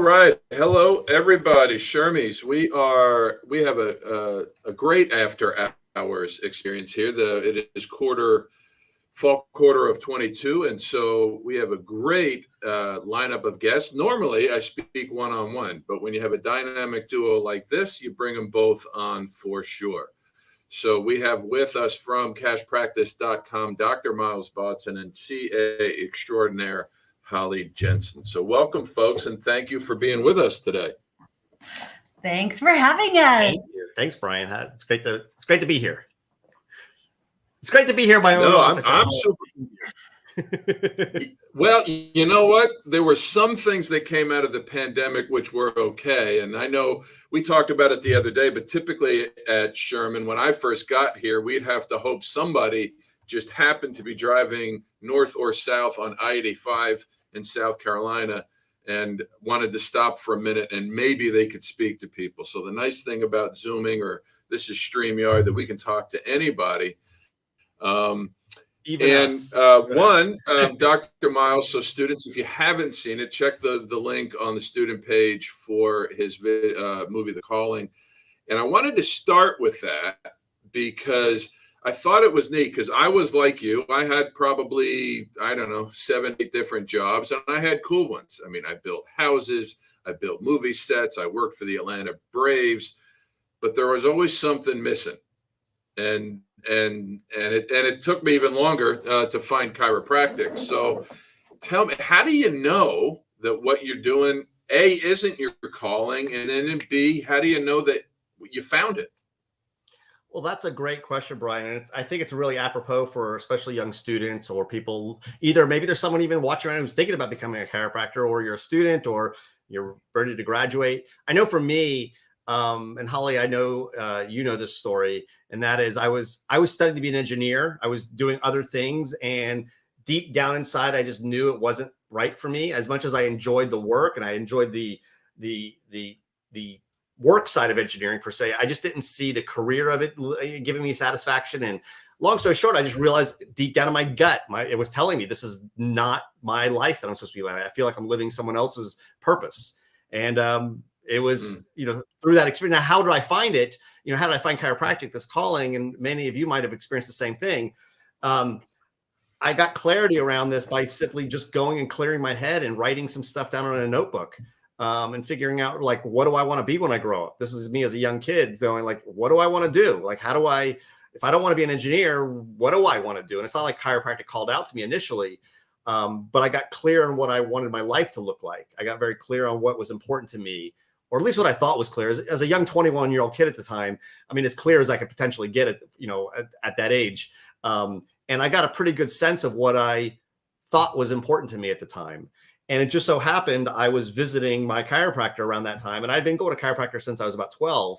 right. Hello, everybody. Shermies. We have a great after hours experience here. It is fall quarter of 22, and so we have a great lineup of guests. Normally, I speak one on one, but when you have a dynamic duo like this, you bring them both on for sure. So we have with us from cashpractice.com, Dr. Miles Bodzin and CA extraordinaire Holly Jensen. So welcome, folks, and thank you for being with us today. Thanks for having us. Thank you. Thanks, Brian. It's great to be here. It's great to be here in my own office. I'm super. Well, you know what? There were some things that came out of the pandemic which were okay. And I know we talked about it the other day, but typically at Sherman, when I first got here, we'd have to hope somebody just happened to be driving north or south on I-85 in South Carolina and wanted to stop for a minute and maybe they could speak to people. So the nice thing about Zooming, or this is StreamYard, that we can talk to anybody. Dr. Miles, so students, if you haven't seen it, check the link on the student page for his movie, The Calling. And I wanted to start with that because I thought it was neat, because I was like you. I had probably, 7, 8 different jobs, and I had cool ones. I mean, I built houses, I built movie sets, I worked for the Atlanta Braves, but there was always something missing. And it took me even longer to find chiropractic. So tell me, how do you know that what you're doing, A, isn't your calling, and then B, how do you know that you found it? Well, that's a great question, Brian. I think it's really apropos for especially young students or people, either maybe there's someone even watching around who's thinking about becoming a chiropractor, or you're a student, or you're ready to graduate. I know for me, and Holly, I know you know this story, and that is I was studying to be an engineer. I was doing other things, and deep down inside, I just knew it wasn't right for me. As much as I enjoyed the work and I enjoyed the work side of engineering per se, I just didn't see the career of it giving me satisfaction. And long story short, I just realized deep down in my gut, it was telling me this is not my life that I'm supposed to be living. I feel like I'm living someone else's purpose. And it was, through that experience. Now, how do I find it? How did I find chiropractic, this calling? And many of you might have experienced the same thing. I got clarity around this by simply just going and clearing my head and writing some stuff down on a notebook. And figuring out, like, what do I want to be when I grow up? This is me as a young kid going, like, what do I want to do? Like, if I don't want to be an engineer, what do I want to do? And it's not like chiropractic called out to me initially, but I got clear on what I wanted my life to look like. I got very clear on what was important to me, or at least what I thought was clear. As a young 21-year-old kid at the time, I mean, as clear as I could potentially get it, at that age. And I got a pretty good sense of what I thought was important to me at the time. And it just so happened I was visiting my chiropractor around that time. And I'd been going to chiropractor since I was about 12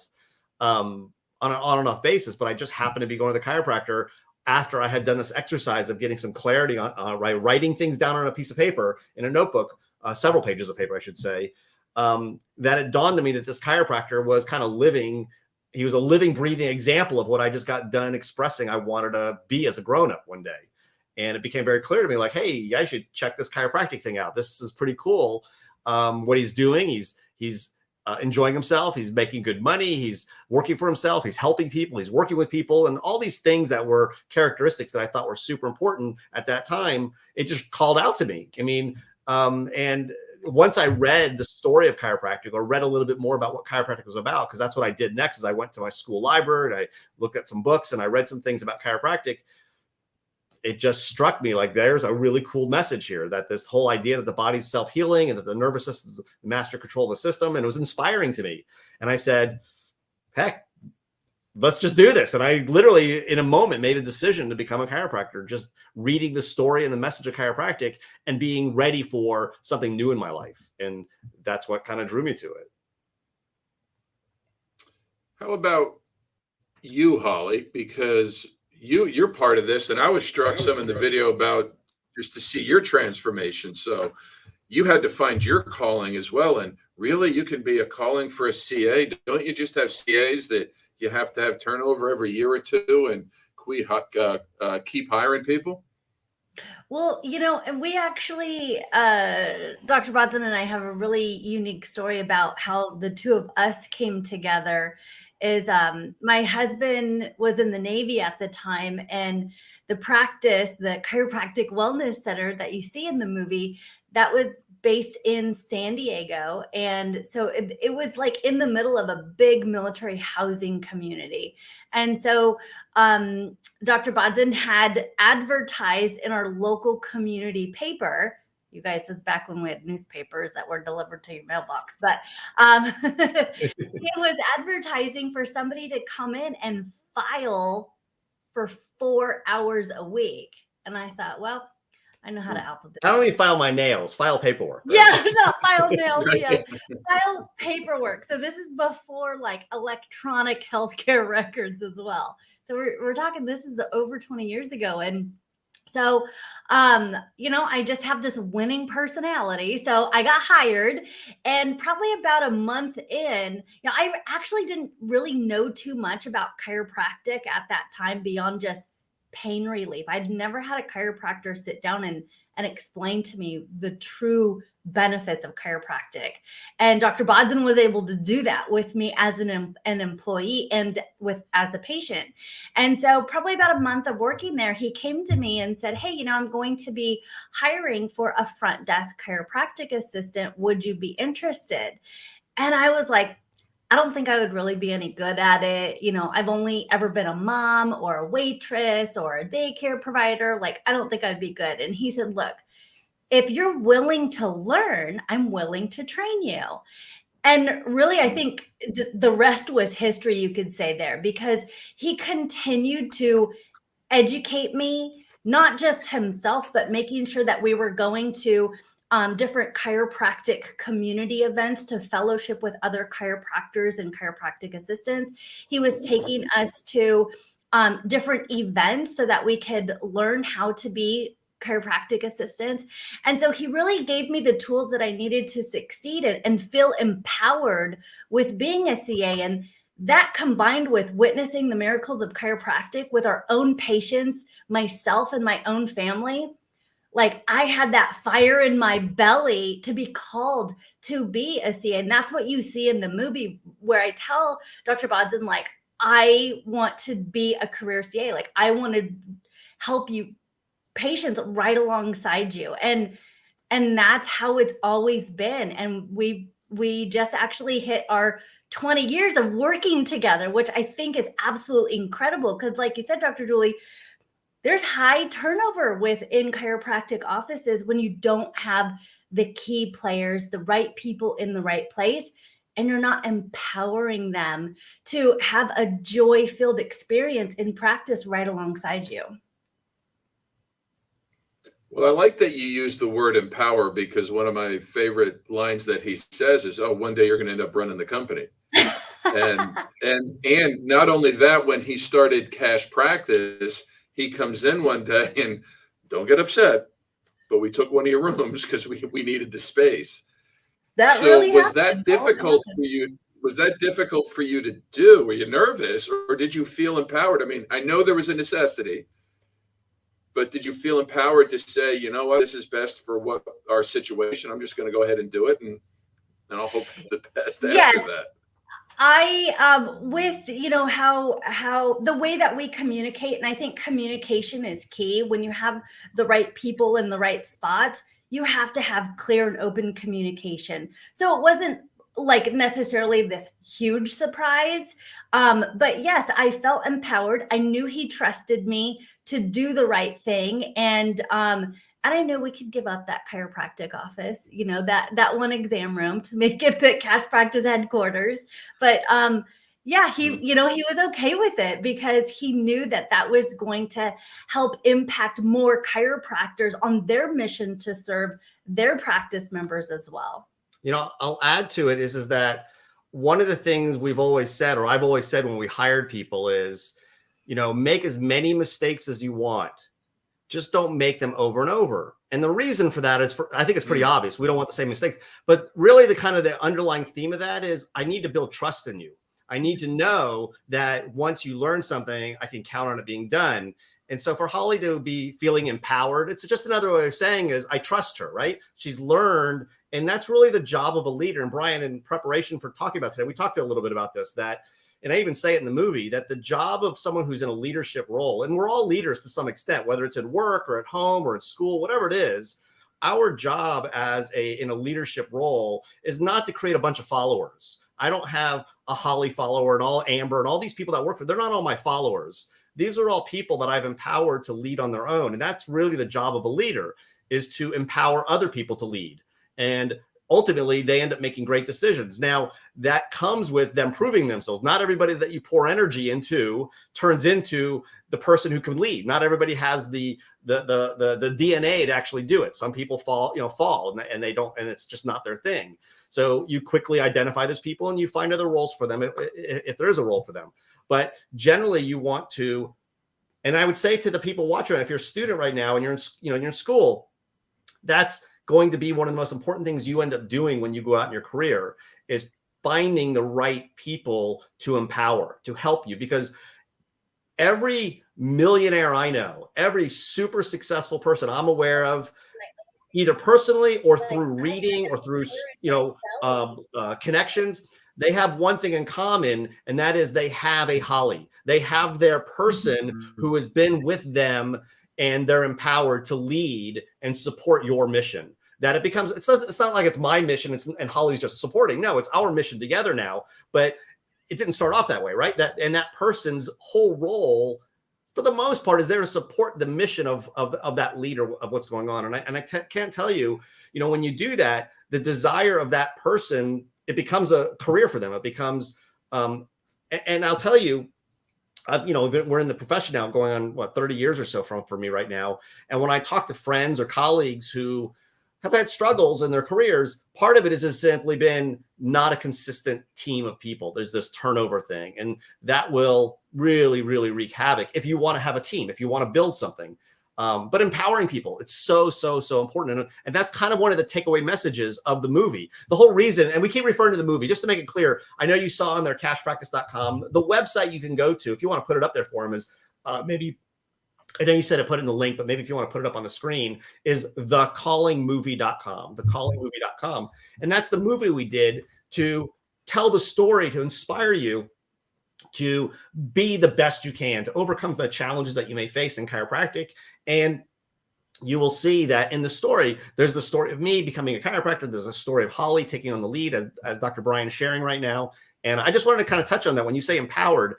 on an on and off basis. But I just happened to be going to the chiropractor after I had done this exercise of getting some clarity on writing things down on a piece of paper in a notebook, several pages of paper, I should say, that it dawned on me that this chiropractor was kind of he was a living, breathing example of what I just got done expressing I wanted to be as a grown-up one day. And it became very clear to me, like, hey, I should check this chiropractic thing out. This is pretty cool. What he's doing, he's enjoying himself. He's making good money. He's working for himself. He's helping people. He's working with people, and all these things that were characteristics that I thought were super important at that time. It just called out to me. I mean, and once I read the story of chiropractic, or read a little bit more about what chiropractic was about, because that's what I did next. Is I went to my school library and I looked at some books and I read some things about chiropractic. It just struck me like there's a really cool message here, that this whole idea that the body's self-healing and that the nervous system is the master control of the system. And it was inspiring to me. And I said, heck, let's just do this. And I literally, in a moment, made a decision to become a chiropractor, just reading the story and the message of chiropractic and being ready for something new in my life. And that's what kind of drew me to it. How about you, Holly? Because you're part of this, and I was struck some in the video about just to see your transformation. So you had to find your calling as well. And really, you can be a calling for a CA. Don't you just have CAs that you have to have turnover every year or two and keep hiring people? Well, and we actually, Dr. Bodzin and I have a really unique story about how the two of us came together. Is my husband was in the Navy at the time, and the chiropractic wellness center that you see in the movie, that was based in San Diego. And so it was like in the middle of a big military housing community. And so Dr. Bodzin had advertised in our local community paper. You guys, this is back when we had newspapers that were delivered to your mailbox, but he was advertising for somebody to come in and file for 4 hours a week. And I thought, well, I know how to alphabet. How do we file my nails? File paperwork. Right? Yeah, no, file nails. Yeah, file paperwork. So this is before like electronic healthcare records as well. So we're talking. This is over 20 years ago, and so I just have this winning personality. So I got hired, and probably about a month in, I actually didn't really know too much about chiropractic at that time beyond just pain relief. I'd never had a chiropractor sit down and explain to me the true benefits of chiropractic. And Dr. Bodzin was able to do that with me as an employee and as a patient. And so probably about a month of working there, he came to me and said, hey, I'm going to be hiring for a front desk chiropractic assistant. Would you be interested? And I was like, I don't think I would really be any good at it. I've only ever been a mom or a waitress or a daycare provider. Like, I don't think I'd be good. And he said, look, if you're willing to learn, I'm willing to train you. And really, I think the rest was history, you could say there, because he continued to educate me, not just himself, but making sure that we were going to different chiropractic community events to fellowship with other chiropractors and chiropractic assistants. He was taking us to different events so that we could learn how to be chiropractic assistants. And so he really gave me the tools that I needed to succeed and feel empowered with being a CA. And that combined with witnessing the miracles of chiropractic with our own patients, myself and my own family, like I had that fire in my belly to be called to be a CA. And that's what you see in the movie where I tell Dr. Bodzin, like, I want to be a career CA. Like, I want to help you patients right alongside you. And that's how it's always been. And we just actually hit our 20 years of working together, which I think is absolutely incredible. Because like you said, Dr. Julie, there's high turnover within chiropractic offices when you don't have the key players, the right people in the right place, and you're not empowering them to have a joy-filled experience in practice right alongside you. Well, I like that you use the word empower, because one of my favorite lines that he says is, "Oh, one day you're going to end up running the company." and not only that, when he started Cash Practice, he comes in one day and, don't get upset, but we took one of your rooms because we needed the space. That So really was happened. that difficult for you? Was that difficult for you to do? Were you nervous, or did you feel empowered? I mean, I know there was a necessity, but did you feel empowered to say, you know what, this is best for what our situation? I'm just going to go ahead and do it, and I'll hope for the best after that. I with how the way that we communicate, and I think communication is key. When you have the right people in the right spots, you have to have clear and open communication. So it wasn't like necessarily this huge surprise, but yes, I felt empowered. I knew he trusted me to do the right thing, and I knew we could give up that chiropractic office, that one exam room to make it the Cash Practice headquarters. But yeah, he was okay with it because he knew that was going to help impact more chiropractors on their mission to serve their practice members as well. I'll add to it is that one of the things we've always said, or I've always said when we hired people is, make as many mistakes as you want. Just don't make them over and over. And the reason for that is I think it's pretty obvious. We don't want the same mistakes, but really the underlying theme of that is I need to build trust in you. I need to know that once you learn something, I can count on it being done. And so for Holly to be feeling empowered, it's just another way of saying is I trust her, right? She's learned, and that's really the job of a leader. And Brian, in preparation for talking about today, we talked a little bit about this, that, and I even say it in the movie, that the job of someone who's in a leadership role, and we're all leaders to some extent, whether it's at work or at home or at school, whatever it is, our job in a leadership role is not to create a bunch of followers. I don't have a Holly follower and all Amber and all these people that work for, they're not all my followers. These are all people that I've empowered to lead on their own. And that's really the job of a leader, is to empower other people to lead. And ultimately, they end up making great decisions. Now, that comes with them proving themselves. Not everybody that you pour energy into turns into the person who can lead. Not everybody has the DNA to actually do it. Some people fall and they don't, and it's just not their thing. So you quickly identify those people and you find other roles for them if there is a role for them. But generally, you want to, and I would say to the people watching, if you're a student right now and you're in school, that's going to be one of the most important things you end up doing when you go out in your career, is finding the right people to empower, to help you. Because every millionaire I know, every super successful person I'm aware of, either personally or through reading or through connections, they have one thing in common, and that is they have a Holly. They have their person who has been with them, and they're empowered to lead and support your mission. That it becomes, it's not like it's my mission and Holly's just supporting. No, it's our mission together now. But it didn't start off that way, right? That person's whole role, for the most part, is there to support the mission of that leader, of what's going on. And I can't tell you, when you do that, the desire of that person, it becomes a career for them. It becomes, and I'll tell you, we're in the profession now, going on 30 years or so for me right now. And when I talk to friends or colleagues who have had struggles in their careers, part of it has simply been not a consistent team of people. There's this turnover thing, and that will really, really wreak havoc if you want to have a team, if you want to build something. But empowering people, it's so important. And that's kind of one of the takeaway messages of the movie. The whole reason, and we keep referring to the movie, just to make it clear, I know you saw on their cashpractice.com, the website you can go to, if you want to put it up there for them, is maybe, I know you said to put in the link, but maybe if you want to put it up on the screen, is thecallingmovie.com, thecallingmovie.com. And that's the movie we did to tell the story, to inspire you to be the best you can, to overcome the challenges that you may face in chiropractic. And you will see that in the story, there's the story of me becoming a chiropractor. There's a story of Holly taking on the lead, as Dr. Brian is sharing right now. And I just wanted to kind of touch on that. When you say empowered,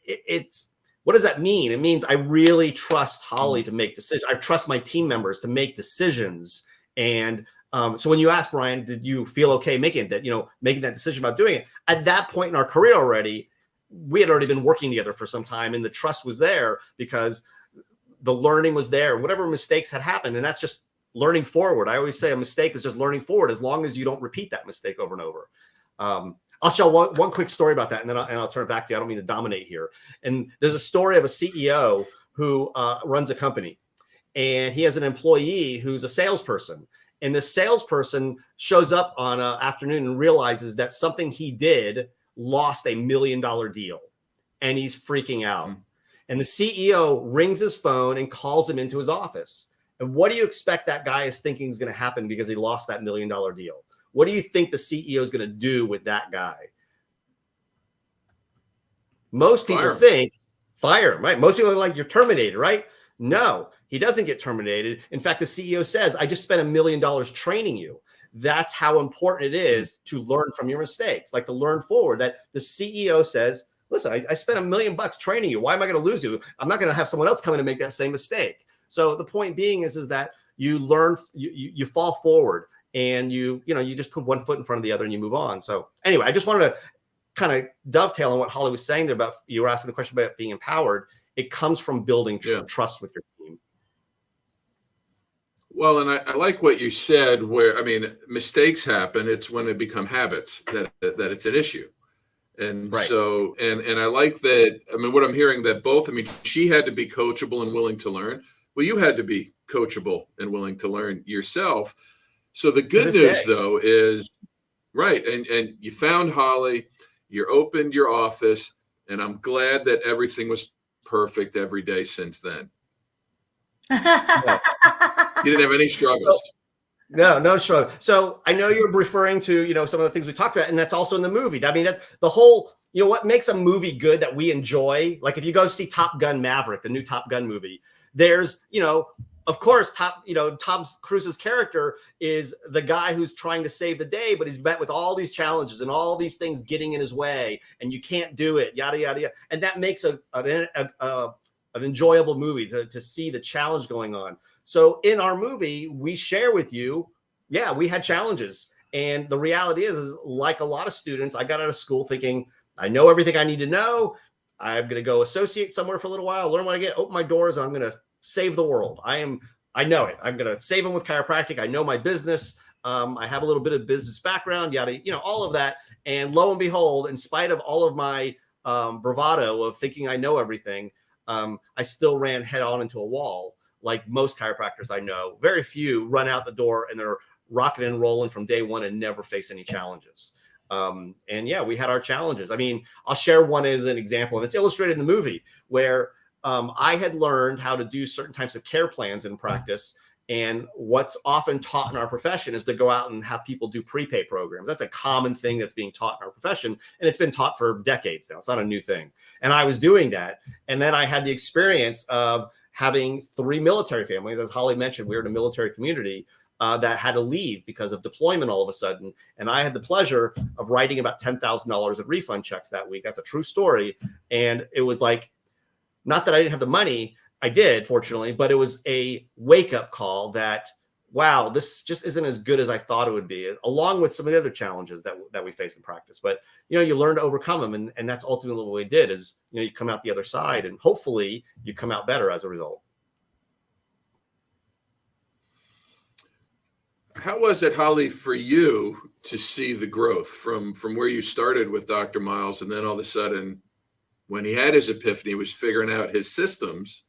it's, what does that mean? It means I really trust Holly to make decisions. I trust my team members to make decisions. And so when you ask, Brian, did you feel okay making that decision about doing it? At that point in our career already, we had already been working together for some time, and the trust was there because the learning was there, and whatever mistakes had happened. And that's just learning forward. I always say a mistake is just learning forward, as long as you don't repeat that mistake over and over. I'll share one quick story about that, and then I'll turn it back to you. I don't mean to dominate here. And there's a story of a CEO who runs a company, and he has an employee who's a salesperson. And the salesperson shows up on an afternoon and realizes that something he did lost $1 million deal, and he's freaking out. And the CEO rings his phone and calls him into his office. And what do you expect that guy is thinking is going to happen because he lost that $1 million deal? What do you think the CEO is going to do with that guy? Most people think fire him, right? Most people are like, you're terminated, right? No, he doesn't get terminated. In fact, the CEO says, I just spent $1 million training you. That's how important it is to learn from your mistakes, like to learn forward. That the CEO says, listen, I spent $1 million training you. Why am I going to lose you? I'm not going to have someone else come in and make that same mistake. So the point being is that you learn, you fall forward, and you just put one foot in front of the other and you move on. So anyway, I just wanted to kind of dovetail on what Holly was saying there about, you were asking the question about being empowered. It comes from building trust with your team. Well, and I like what you said, where, mistakes happen. It's when they become habits that it's an issue. And so, and I like that. What I'm hearing, that both, she had to be coachable and willing to learn. Well, you had to be coachable and willing to learn yourself. So the good news, though, is, and you found Holly, you opened your office, and I'm glad that everything was perfect every day since then. No. You didn't have any struggles. No struggle. So I know you're referring to, some of the things we talked about, and that's also in the movie. I mean, that the whole, what makes a movie good that we enjoy, like if you go see Top Gun Maverick, the new Top Gun movie, there's, of course, Tom Cruise's character is the guy who's trying to save the day, but he's met with all these challenges and all these things getting in his way, and you can't do it, yada, yada, yada. And that makes an enjoyable movie to see the challenge going on. So in our movie, we share with you, yeah, we had challenges. And the reality is like a lot of students, I got out of school thinking, I know everything I need to know. I'm going to go associate somewhere for a little while, learn what I get, open my doors, and I'm going to save the world. I know it. I'm going to save them with chiropractic. I know my business. I have a little bit of business background, yada, all of that. And lo and behold, in spite of all of my bravado of thinking I know everything, I still ran head on into a wall. Like most chiropractors I know, very few run out the door and they're rocking and rolling from day one and never face any challenges. And yeah, we had our challenges. I mean, I'll share one as an example, and it's illustrated in the movie where I had learned how to do certain types of care plans in practice. And what's often taught in our profession is to go out and have people do prepay programs. That's a common thing that's being taught in our profession. And it's been taught for decades now. It's not a new thing. And I was doing that. And then I had the experience of having 3 military families. As Holly mentioned, we were in a military community that had to leave because of deployment all of a sudden. And I had the pleasure of writing about $10,000 of refund checks that week. That's a true story. And it was like, not that I didn't have the money, I did, fortunately, but it was a wake-up call that, wow, this just isn't as good as I thought it would be, along with some of the other challenges that we face in practice. But, you learn to overcome them. And that's ultimately what we did is, you come out the other side and hopefully you come out better as a result. How was it, Holly, for you to see the growth from where you started with Dr. Miles, and then all of a sudden, when he had his epiphany, he was figuring out his systems?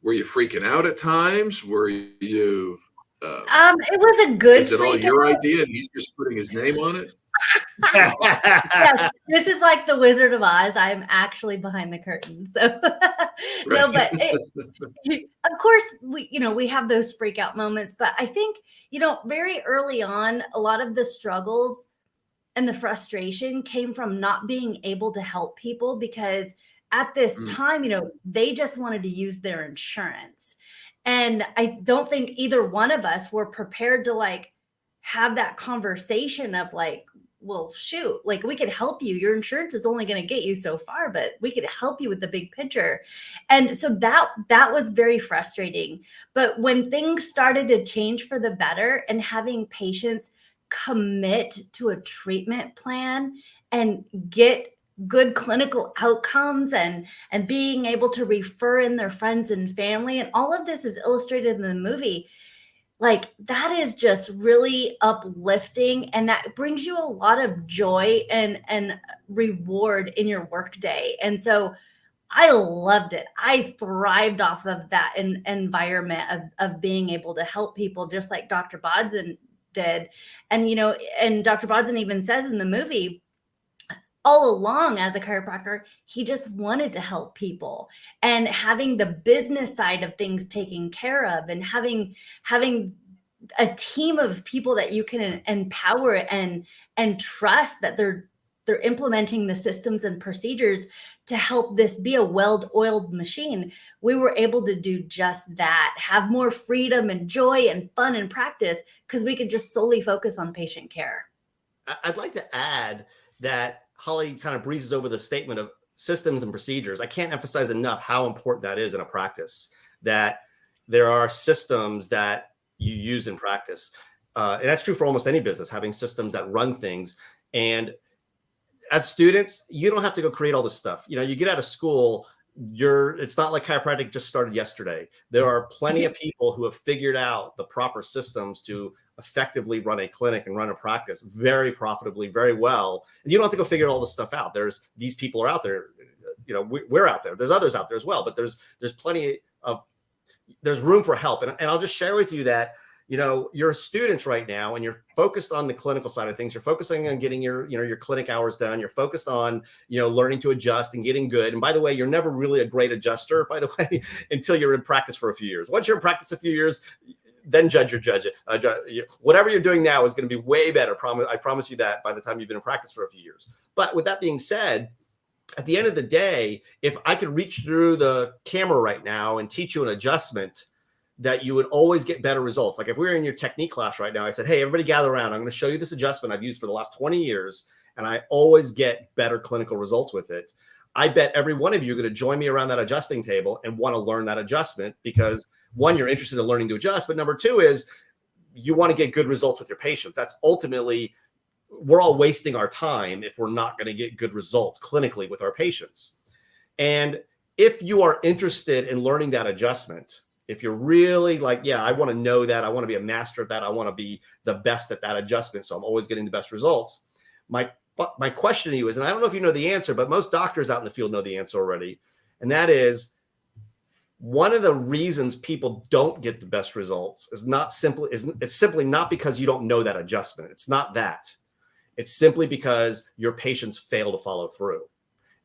Were you freaking out at times? Were you? It was a good. Is it all your idea, and he's just putting his name on it? Yes, this is like the Wizard of Oz. I'm actually behind the curtain. So no, but of course we have those freak out moments. But I think, very early on, a lot of the struggles and the frustration came from not being able to help people because at this time, they just wanted to use their insurance. And I don't think either one of us were prepared to have that conversation of well, shoot, we could help you. Your insurance is only going to get you so far, but we could help you with the big picture. And so that was very frustrating. But when things started to change for the better and having patients commit to a treatment plan and get good clinical outcomes and being able to refer in their friends and family, and all of this is illustrated in the movie, that is just really uplifting, and that brings you a lot of joy and reward in your workday. And so I loved it. I thrived off of that environment of being able to help people, just like Dr. Bodzin did. And and Dr. Bodzin even says in the movie, all along as a chiropractor, he just wanted to help people, and having the business side of things taken care of, and having a team of people that you can empower and trust that they're implementing the systems and procedures to help this be a well-oiled machine. We were able to do just that, have more freedom and joy and fun in practice because we could just solely focus on patient care. I'd like to add that Holly kind of breezes over the statement of systems and procedures. I can't emphasize enough how important that is in a practice, that there are systems that you use in practice. And that's true for almost any business, having systems that run things. And as students, you don't have to go create all this stuff. You get out of school, it's not like chiropractic just started yesterday. There are plenty of people who have figured out the proper systems to effectively run a clinic and run a practice very profitably, very well. And you don't have to go figure all this stuff out. These people are out there, we're out there. There's others out there as well, but there's plenty of, there's room for help. And I'll just share with you that, you're students right now and you're focused on the clinical side of things. You're focusing on getting your clinic hours done. You're focused on, learning to adjust and getting good. And by the way, you're never really a great adjuster, by the way, until you're in practice for a few years. Once you're in practice a few years, then judge it. Whatever you're doing now is going to be way better. I promise you that by the time you've been in practice for a few years. But with that being said, at the end of the day, if I could reach through the camera right now and teach you an adjustment, that you would always get better results. Like if we were in your technique class right now, I said, hey, everybody gather around. I'm going to show you this adjustment I've used for the last 20 years, and I always get better clinical results with it. I bet every one of you are going to join me around that adjusting table and want to learn that adjustment because, one, you're interested in learning to adjust, but number two is you want to get good results with your patients. That's ultimately, we're all wasting our time if we're not going to get good results clinically with our patients. And if you are interested in learning that adjustment, if you're really like, yeah, I want to know that, I want to be a master of that, I want to be the best at that adjustment, so I'm always getting the best results. My question to you is, and I don't know if you know the answer, but most doctors out in the field know the answer already, and that is, one of the reasons people don't get the best results is it's simply not because you don't know that adjustment. It's not that. It's simply because your patients fail to follow through.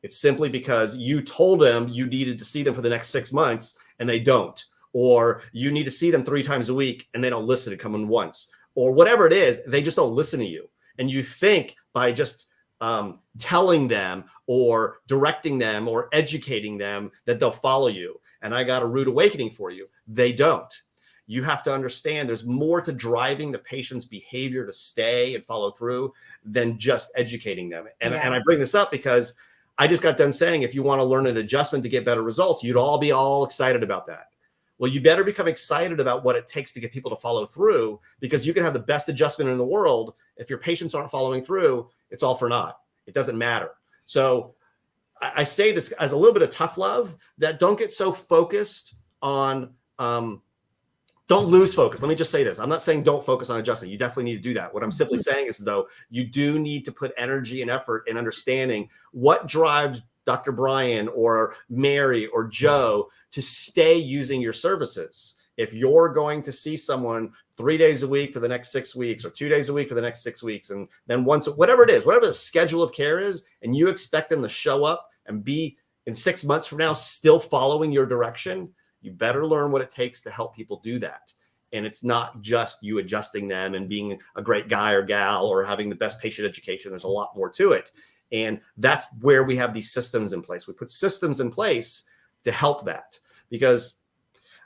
It's simply because you told them you needed to see them for the next 6 months and they don't. Or you need to see them 3 times a week and they don't listen to come in once, or whatever it is, they just don't listen to you. And you think by just telling them or directing them or educating them that they'll follow you. And I got a rude awakening for you. They don't. You have to understand there's more to driving the patient's behavior to stay and follow through than just educating them. And I bring this up because I just got done saying, if you want to learn an adjustment to get better results, you'd all be all excited about that. Well, you better become excited about what it takes to get people to follow through, because you can have the best adjustment in the world. If your patients aren't following through, it's all for naught. It doesn't matter. So I say this as a little bit of tough love, that don't get so focused on, don't lose focus. Let me just say this. I'm not saying don't focus on adjusting. You definitely need to do that. What I'm simply saying is, though, you do need to put energy and effort in understanding what drives Dr. Brian or Mary or Joe to stay using your services. If you're going to see someone 3 days a week for the next 6 weeks, or 2 days a week for the next 6 weeks, and then once, whatever it is, whatever the schedule of care is, and you expect them to show up and be in 6 months from now still following your direction, you better learn what it takes to help people do that. And it's not just you adjusting them and being a great guy or gal or having the best patient education. There's a lot more to it. And that's where we have these systems in place. We put systems in place to help that, because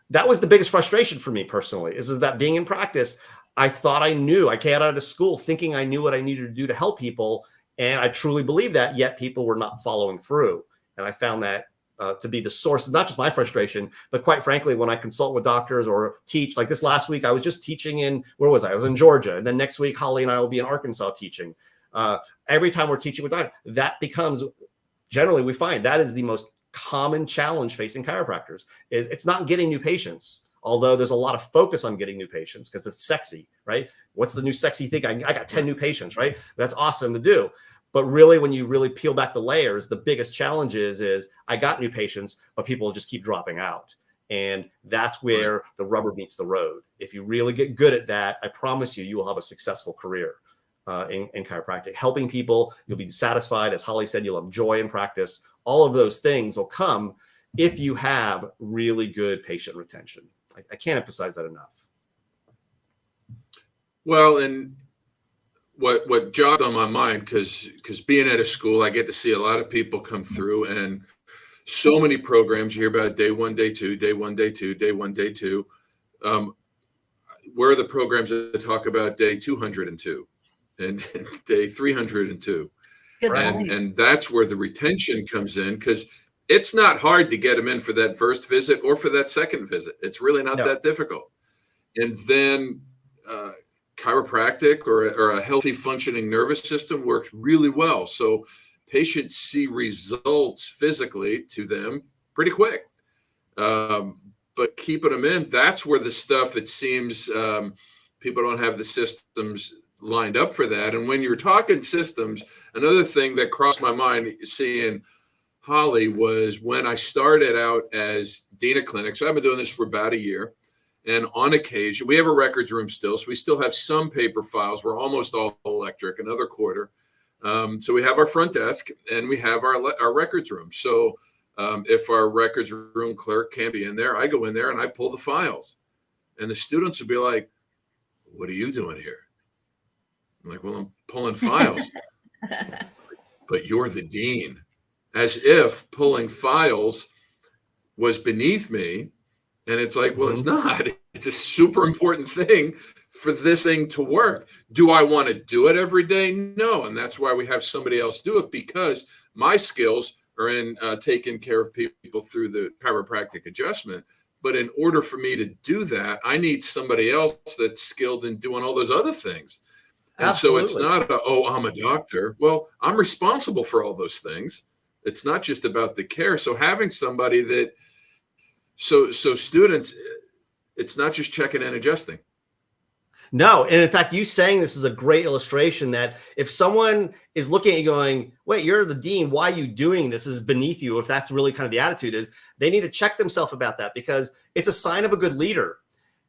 that was the biggest frustration for me personally, is that being in practice, I thought I knew. I came out of school thinking I knew what I needed to do to help people. And I truly believe that, yet people were not following through. And I found that to be the source of not just my frustration, but quite frankly, when I consult with doctors or teach, like this last week, I was just teaching in, where was I? I was in Georgia. And then next week, Holly and I will be in Arkansas teaching. Every time we're teaching with doctors, that becomes, generally we find that is the most common challenge facing chiropractors. Is it's not getting new patients, although there's a lot of focus on getting new patients because it's sexy, right? What's the new sexy thing? I got 10 new patients, right? That's awesome to do. But really, when you really peel back the layers, the biggest challenge is I got new patients, but people just keep dropping out. And that's where the rubber meets the road. If you really get good at that, I promise you, you will have a successful career in chiropractic. Helping people, you'll be satisfied. As Holly said, you'll have joy in practice. All of those things will come if you have really good patient retention. I can't emphasize that enough. Well, and what jogged on my mind, because being at a school, I get to see a lot of people come through, and so many programs you hear about day one, day two, day one, day two, day one, day two. Where are the programs that talk about day 202 and day 302? And that's where the retention comes in, because it's not hard to get them in for that first visit or for that second visit. It's really not that difficult. And then chiropractic or a healthy functioning nervous system works really well. So patients see results physically to them pretty quick. But keeping them in, that's where the stuff, it seems people don't have the systems lined up for that. And when you're talking systems, another thing that crossed my mind seeing Holly was when I started out as dean of clinic. So I've been doing this for about a year. And on occasion, we have a records room still, so we still have some paper files. We're almost all electric, another quarter. So we have our front desk and we have our records room. So if our records room clerk can't be in there, I go in there and I pull the files. And the students would be like, "What are you doing here?" I'm like, "Well, I'm pulling files." "But you're the dean." As if pulling files was beneath me. And it's like, well, it's not. It's a super important thing for this thing to work. Do I want to do it every day? No. And that's why we have somebody else do it, because my skills are in taking care of people through the chiropractic adjustment. But in order for me to do that, I need somebody else that's skilled in doing all those other things. And Absolutely. so it's not I'm a doctor. Well, I'm responsible for all those things. It's not just about the care. So having somebody that, so students, it's not just checking and adjusting. No. And in fact, you saying this is a great illustration that if someone is looking at you going, wait, you're the dean, why are you doing this? This is beneath you. If that's really kind of the attitude is, they need to check themselves about that, because it's a sign of a good leader.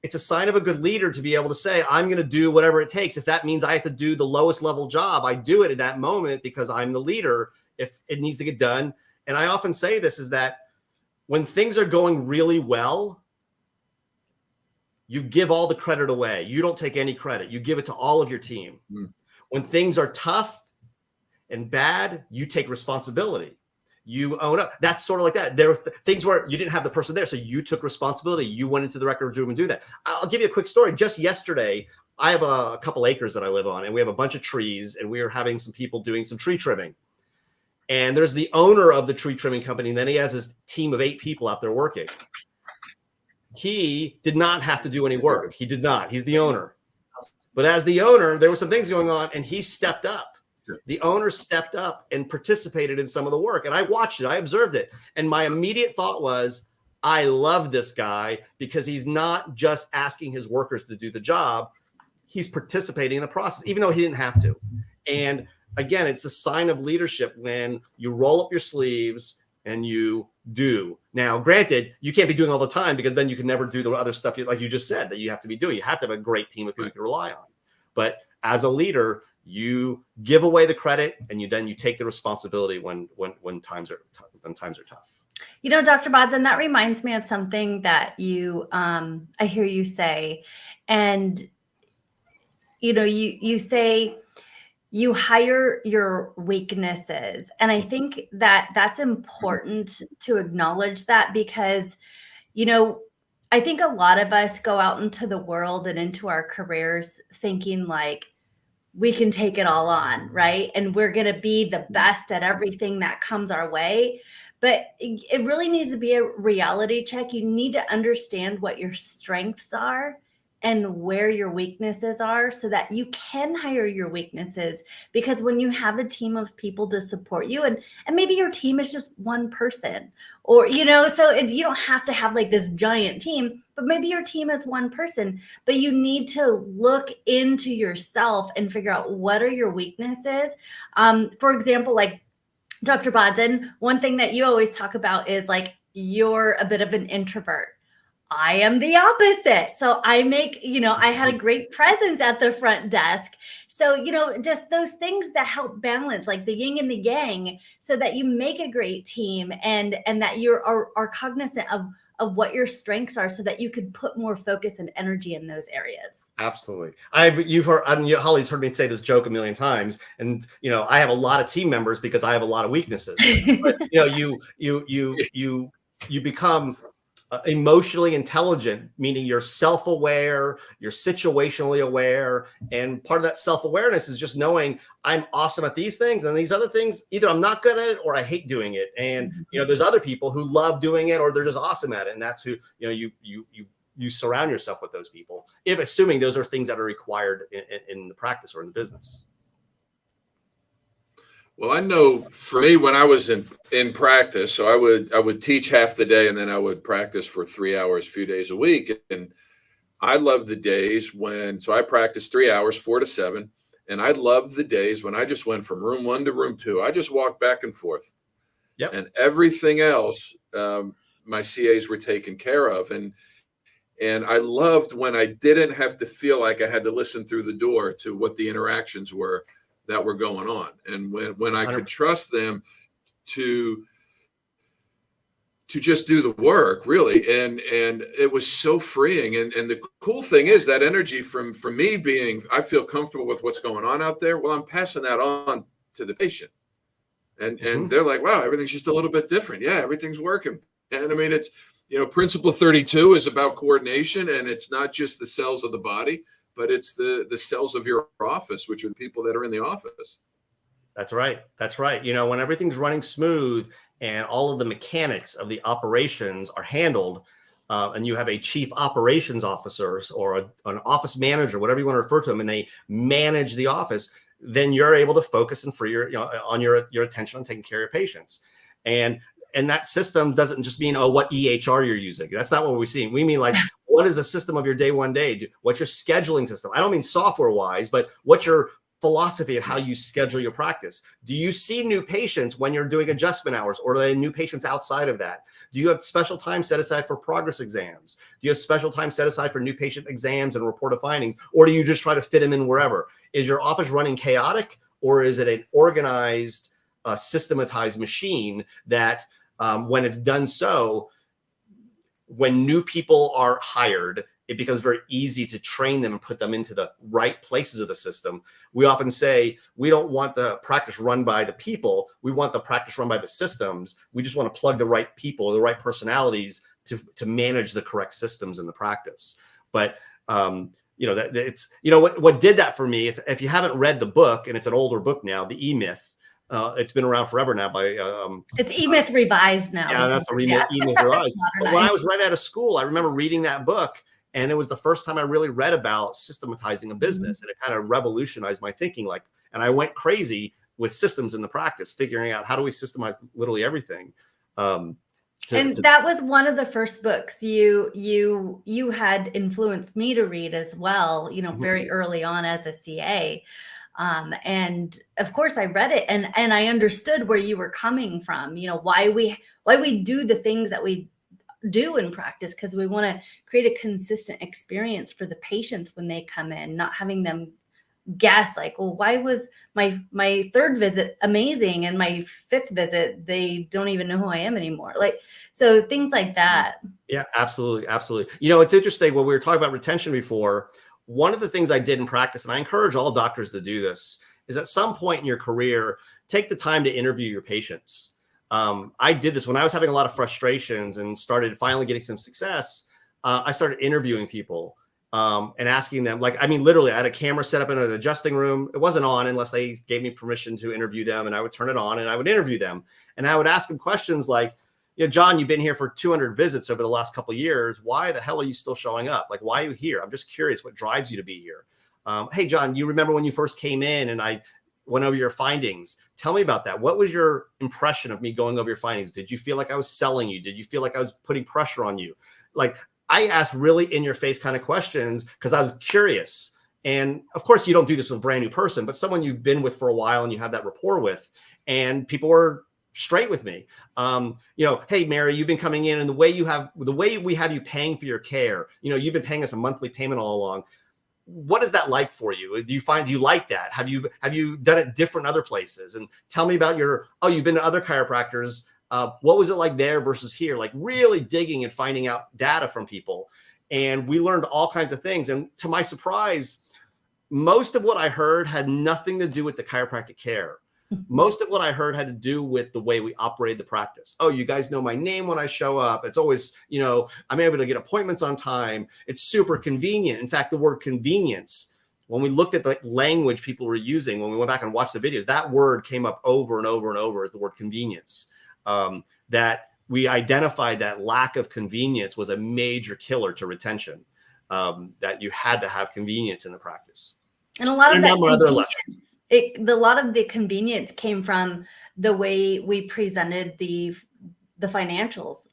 It's a sign of a good leader to be able to say, I'm going to do whatever it takes. If that means I have to do the lowest level job, I do it in that moment because I'm the leader if it needs to get done. And I often say this is that when things are going really well, you give all the credit away. You don't take any credit. You give it to all of your team. When things are tough and bad, you take responsibility. You own up. That's sort of like that. There were things where you didn't have the person there, so you took responsibility. You went into the record room and do that. I'll give you a quick story. Just yesterday, I have a couple acres that I live on, and we have a bunch of trees, and we are having some people doing some tree trimming. And there's the owner of the tree trimming company, and then he has his team of 8 people out there working. He did not have to do any work. He did not. He's the owner. But as the owner, there were some things going on, and he stepped up. The owner stepped up and participated in some of the work. And I watched it. I observed it. And my immediate thought was, I love this guy because he's not just asking his workers to do the job. He's participating in the process, even though he didn't have to. And again, it's a sign of leadership when you roll up your sleeves and you do. Now, granted, you can't be doing all the time, because then you can never do the other stuff, like you just said, that you have to be doing. You have to have a great team of people you can rely on. But as a leader, you give away the credit, and you take the responsibility when times are tough. You know, Dr. Bodzin, that reminds me of something that you I hear you say, and you say you hire your weaknesses, and I think that that's important to acknowledge that, because I think a lot of us go out into the world and into our careers thinking like, we can take it all on, right? And we're going to be the best at everything that comes our way. But it really needs to be a reality check. You need to understand what your strengths are and where your weaknesses are, so that you can hire your weaknesses. Because when you have a team of people to support you, and maybe your team is just one person, or, so you don't have to have like this giant team, but maybe your team is one person, but you need to look into yourself and figure out what are your weaknesses. For example, like Dr. Bodzin, one thing that you always talk about is like, you're a bit of an introvert. I am the opposite. So I had a great presence at the front desk. So, just those things that help balance, like the yin and the yang, so that you make a great team, and that you are cognizant of what your strengths are, so that you could put more focus and energy in those areas. Absolutely. You've heard, Holly's heard me say this joke a million times, and I have a lot of team members because I have a lot of weaknesses. But, you become emotionally intelligent, meaning you're self-aware, you're situationally aware. And part of that self-awareness is just knowing I'm awesome at these things, and these other things, either I'm not good at it or I hate doing it. And, there's other people who love doing it, or they're just awesome at it. And that's who, you surround yourself with those people, if assuming those are things that are required in the practice or in the business. Well, I know for me, when I was in practice, so I would teach half the day, and then I would practice for 3 hours, a few days a week. And I love the days so I practiced 3 hours, 4 to 7. And I love the days when I just went from room 1 to room 2. I just walked back and forth. Yep. And everything else, my CAs were taken care of. And And I loved when I didn't have to feel like I had to listen through the door to what the interactions were that were going on. And when I could trust them to just do the work, really. And it was so freeing. And the cool thing is that energy from me being, I feel comfortable with what's going on out there. Well, I'm passing that on to the patient. And they're like, wow, everything's just a little bit different. Yeah, everything's working. And I mean, it's, principle 32 is about coordination, and it's not just the cells of the body, but it's the cells of your office, which are the people that are in the office. That's right. That's right. When everything's running smooth and all of the mechanics of the operations are handled, and you have a chief operations officer or an office manager, whatever you want to refer to them, and they manage the office, then you're able to focus and free your attention on taking care of your patients. And that system doesn't just mean, what EHR you're using. That's not what we're seeing. We mean, like, what is the system of your day one day? What's your scheduling system? I don't mean software wise, but what's your philosophy of how you schedule your practice? Do you see new patients when you're doing adjustment hours, or are there new patients outside of that? Do you have special time set aside for progress exams? Do you have special time set aside for new patient exams and report of findings? Or do you just try to fit them in wherever? Is your office running chaotic, or is it an organized, systematized machine that when it's done so, when new people are hired, it becomes very easy to train them and put them into the right places of the system. We often say we don't want the practice run by the people. We want the practice run by the systems. We just want to plug the right people, the right personalities to manage the correct systems in the practice. But that it's what did that for me. If you haven't read the book, and it's an older book now, The E-Myth. It's been around forever now by it's E-Myth revised now. Yeah, that's the E-Myth revised. But when I was right out of school, I remember reading that book, and it was the first time I really read about systematizing a business, and it kind of revolutionized my thinking. And I went crazy with systems in the practice, figuring out how do we systemize literally everything. That was one of the first books you had influenced me to read as well, very early on as a CA. And of course I read it and I understood where you were coming from, why we do the things that we do in practice, because we want to create a consistent experience for the patients when they come in, not having them guess like, well, why was my third visit amazing and my fifth visit they don't even know who I am anymore, so things like that. Yeah, absolutely. It's interesting when we were talking about retention before. One of the things I did in practice, and I encourage all doctors to do this, is at some point in your career, take the time to interview your patients. I did this when I was having a lot of frustrations and started finally getting some success. I started interviewing people and asking them, literally, I had a camera set up in an adjusting room. It wasn't on unless they gave me permission to interview them, and I would turn it on and I would interview them. And I would ask them questions like, John, you've been here for 200 visits over the last couple of years. Why the hell are you still showing up? Why are you here? I'm just curious what drives you to be here. Hey, John, you remember when you first came in and I went over your findings? Tell me about that. What was your impression of me going over your findings? Did you feel like I was selling you? Did you feel like I was putting pressure on you? I asked really in your face kind of questions because I was curious. And of course, you don't do this with a brand new person, but someone you've been with for a while and you have that rapport with, and people were straight with me. Hey, Mary, you've been coming in, and the way we have you paying for your care, you've been paying us a monthly payment all along. What is that like for you? Do you like that? Have you done it different other places? And tell me about you've been to other chiropractors. What was it like there versus here? Really digging and finding out data from people. And we learned all kinds of things. And to my surprise, most of what I heard had nothing to do with the chiropractic care. Most of what I heard had to do with the way we operated the practice. Oh, you guys know my name when I show up. It's always, I'm able to get appointments on time. It's super convenient. In fact, the word convenience, when we looked at the language people were using, when we went back and watched the videos, that word came up over and over and over as the word convenience. That we identified that lack of convenience was a major killer to retention, that you had to have convenience in the practice. And a lot of the convenience came from the way we presented the financials,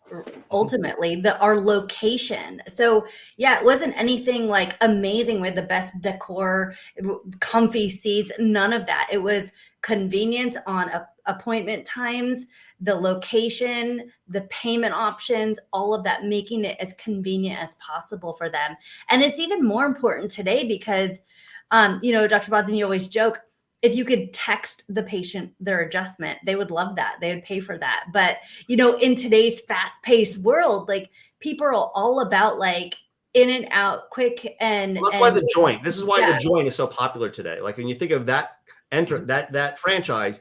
ultimately, our location. So yeah, it wasn't anything amazing with the best decor, comfy seats, none of that. It was convenience on appointment times, the location, the payment options, all of that, making it as convenient as possible for them. And it's even more important today because, Dr. Bodzin, you always joke, if you could text the patient their adjustment, they would love that. They would pay for that. But, in today's fast-paced world, like, people are all about like in and out quick. And well, that's why the joint, this is why yeah. the joint is so popular today. Like when you think of that that franchise,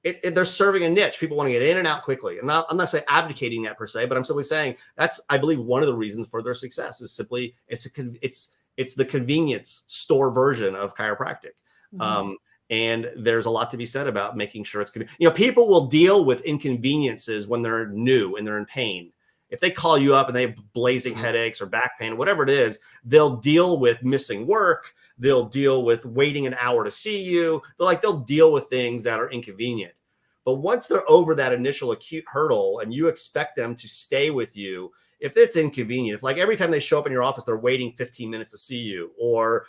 they're serving a niche. People want to get in and out quickly. And I'm not saying advocating that per se, but I'm simply saying that's, I believe, one of the reasons for their success is simply it's the convenience store version of chiropractic. Mm-hmm. And there's a lot to be said about making sure it's convenient. People will deal with inconveniences when they're new and they're in pain. If they call you up and they have blazing headaches or back pain, whatever it is, they'll deal with missing work. They'll deal with waiting an hour to see you. They'll deal with things that are inconvenient. But once they're over that initial acute hurdle and you expect them to stay with you, if it's inconvenient, if like every time they show up in your office, they're waiting 15 minutes to see you, or,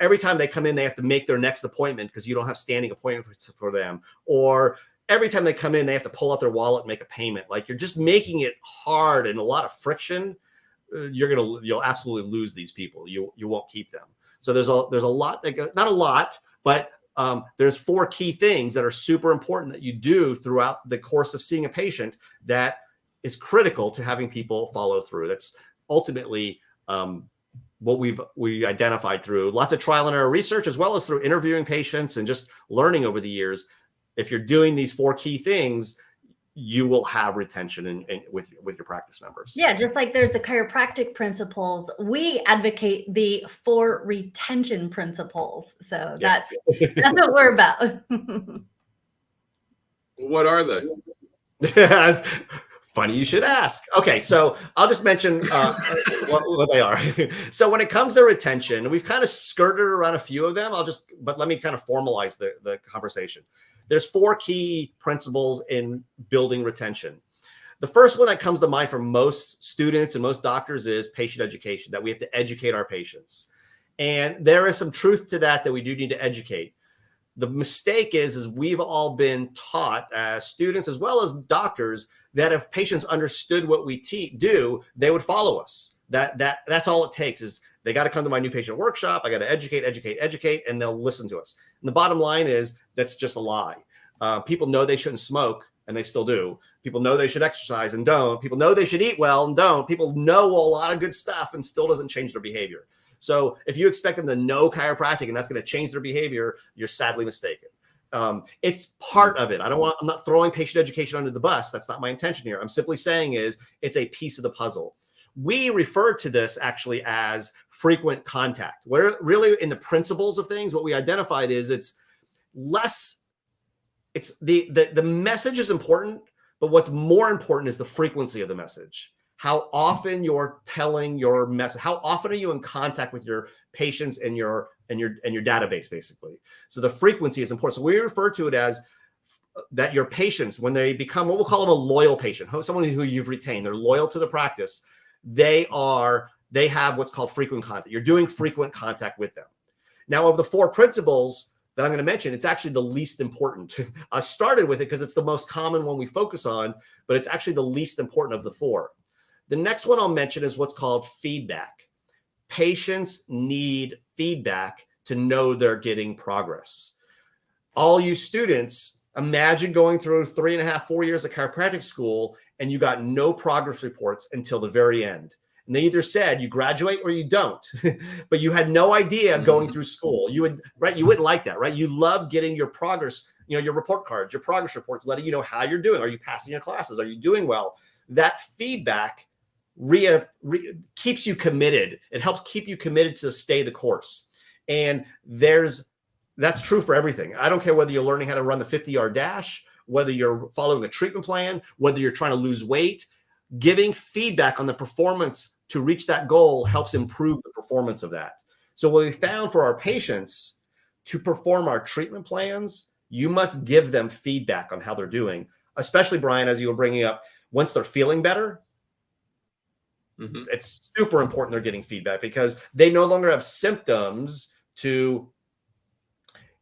every time they come in, they have to make their next appointment because you don't have standing appointments for them, or every time they come in, they have to pull out their wallet and make a payment. Like you're just making it hard and a lot of friction. You'll absolutely lose these people. You won't keep them. So there's a lot not a lot, but there's 4 key things that are super important that you do throughout the course of seeing a patient that is critical to having people follow through. That's ultimately what we identified through lots of trial and error research, as well as through interviewing patients and just learning over the years. If you're doing these 4 key things, you will have retention with your practice members. Yeah, just like there's the chiropractic principles, we advocate the 4 retention principles. So that's what we're about. What are they? Funny you should ask. Okay, so I'll just mention what they are. So when it comes to retention, we've kind of skirted around a few of them. But let me kind of formalize the conversation. There's 4 key principles in building retention. The first one that comes to mind for most students and most doctors is patient education, that we have to educate our patients. And there is some truth to that we do need to educate. The mistake is we've all been taught as students as well as doctors that if patients understood what we do, they would follow us. That's all it takes is they got to come to my new patient workshop. I got to educate, and they'll listen to us. And the bottom line is that's just a lie. People know they shouldn't smoke and they still do. People know they should exercise and don't. People know they should eat well and don't. People know a lot of good stuff and still doesn't change their behavior. So if you expect them to know chiropractic and that's going to change their behavior, you're sadly mistaken. It's part of it. I'm not throwing patient education under the bus. That's not my intention here. I'm simply saying it's a piece of the puzzle. We refer to this actually as frequent contact, where really in the principles of things, what we identified is the message is important, but what's more important is the frequency of the message. How often you're telling your message, how often are you in contact with your patients and your database, basically. So the frequency is important. So we refer to it as that your patients, when they become, what we'll call them a loyal patient, someone who you've retained, they're loyal to the practice. They have what's called frequent contact. You're doing frequent contact with them. Now, of the 4 principles that I'm going to mention, it's actually the least important. I started with it because it's the most common one we focus on, but it's actually the least important of the 4. The next one I'll mention is what's called feedback. Patients need feedback to know they're getting progress. All you students, imagine going through 3.5, 4 years of chiropractic school and you got no progress reports until the very end. And they either said you graduate or you don't, but you had no idea going through school. You wouldn't like that, right? You love getting your progress, your report cards, your progress reports, letting you know how you're doing. Are you passing your classes? Are you doing well? That feedback keeps you committed. It helps keep you committed to stay the course. And that's true for everything. I don't care whether you're learning how to run the 50-yard dash, whether you're following a treatment plan, whether you're trying to lose weight. Giving feedback on the performance to reach that goal helps improve the performance of that. So what we found for our patients, to perform our treatment plans, you must give them feedback on how they're doing, especially, Brian, as you were bringing up, once they're feeling better. It's super important they're getting feedback because they no longer have symptoms to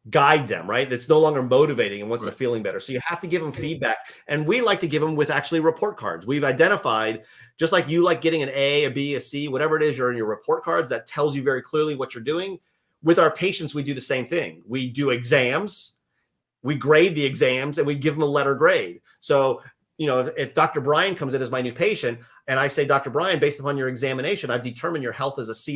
guide them, right? That's no longer motivating. And once they're feeling better, so you have to give them feedback. And we like to give them with actually report cards. We've identified, just like you like getting an A, a B, a C, whatever it is, you're in your report cards that tells you very clearly what you're doing. With our patients, we do the same thing. We do exams, we grade the exams, and we give them a letter grade. So, if Dr. Brian comes in as my new patient and I say, Dr. Brian, based upon your examination, I've determined your health is a C-.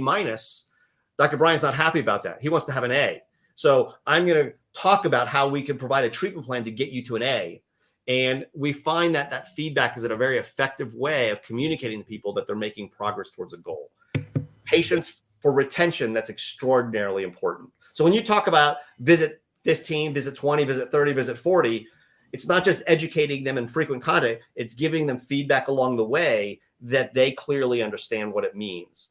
Dr. Brian's not happy about that. He wants to have an A. So I'm going to talk about how we can provide a treatment plan to get you to an A. And we find that that feedback is a very effective way of communicating to people that they're making progress towards a goal. Patients, for retention, that's extraordinarily important. So when you talk about visit 15, visit 20, visit 30, visit 40, it's not just educating them in frequent contact, it's giving them feedback along the way that they clearly understand what it means.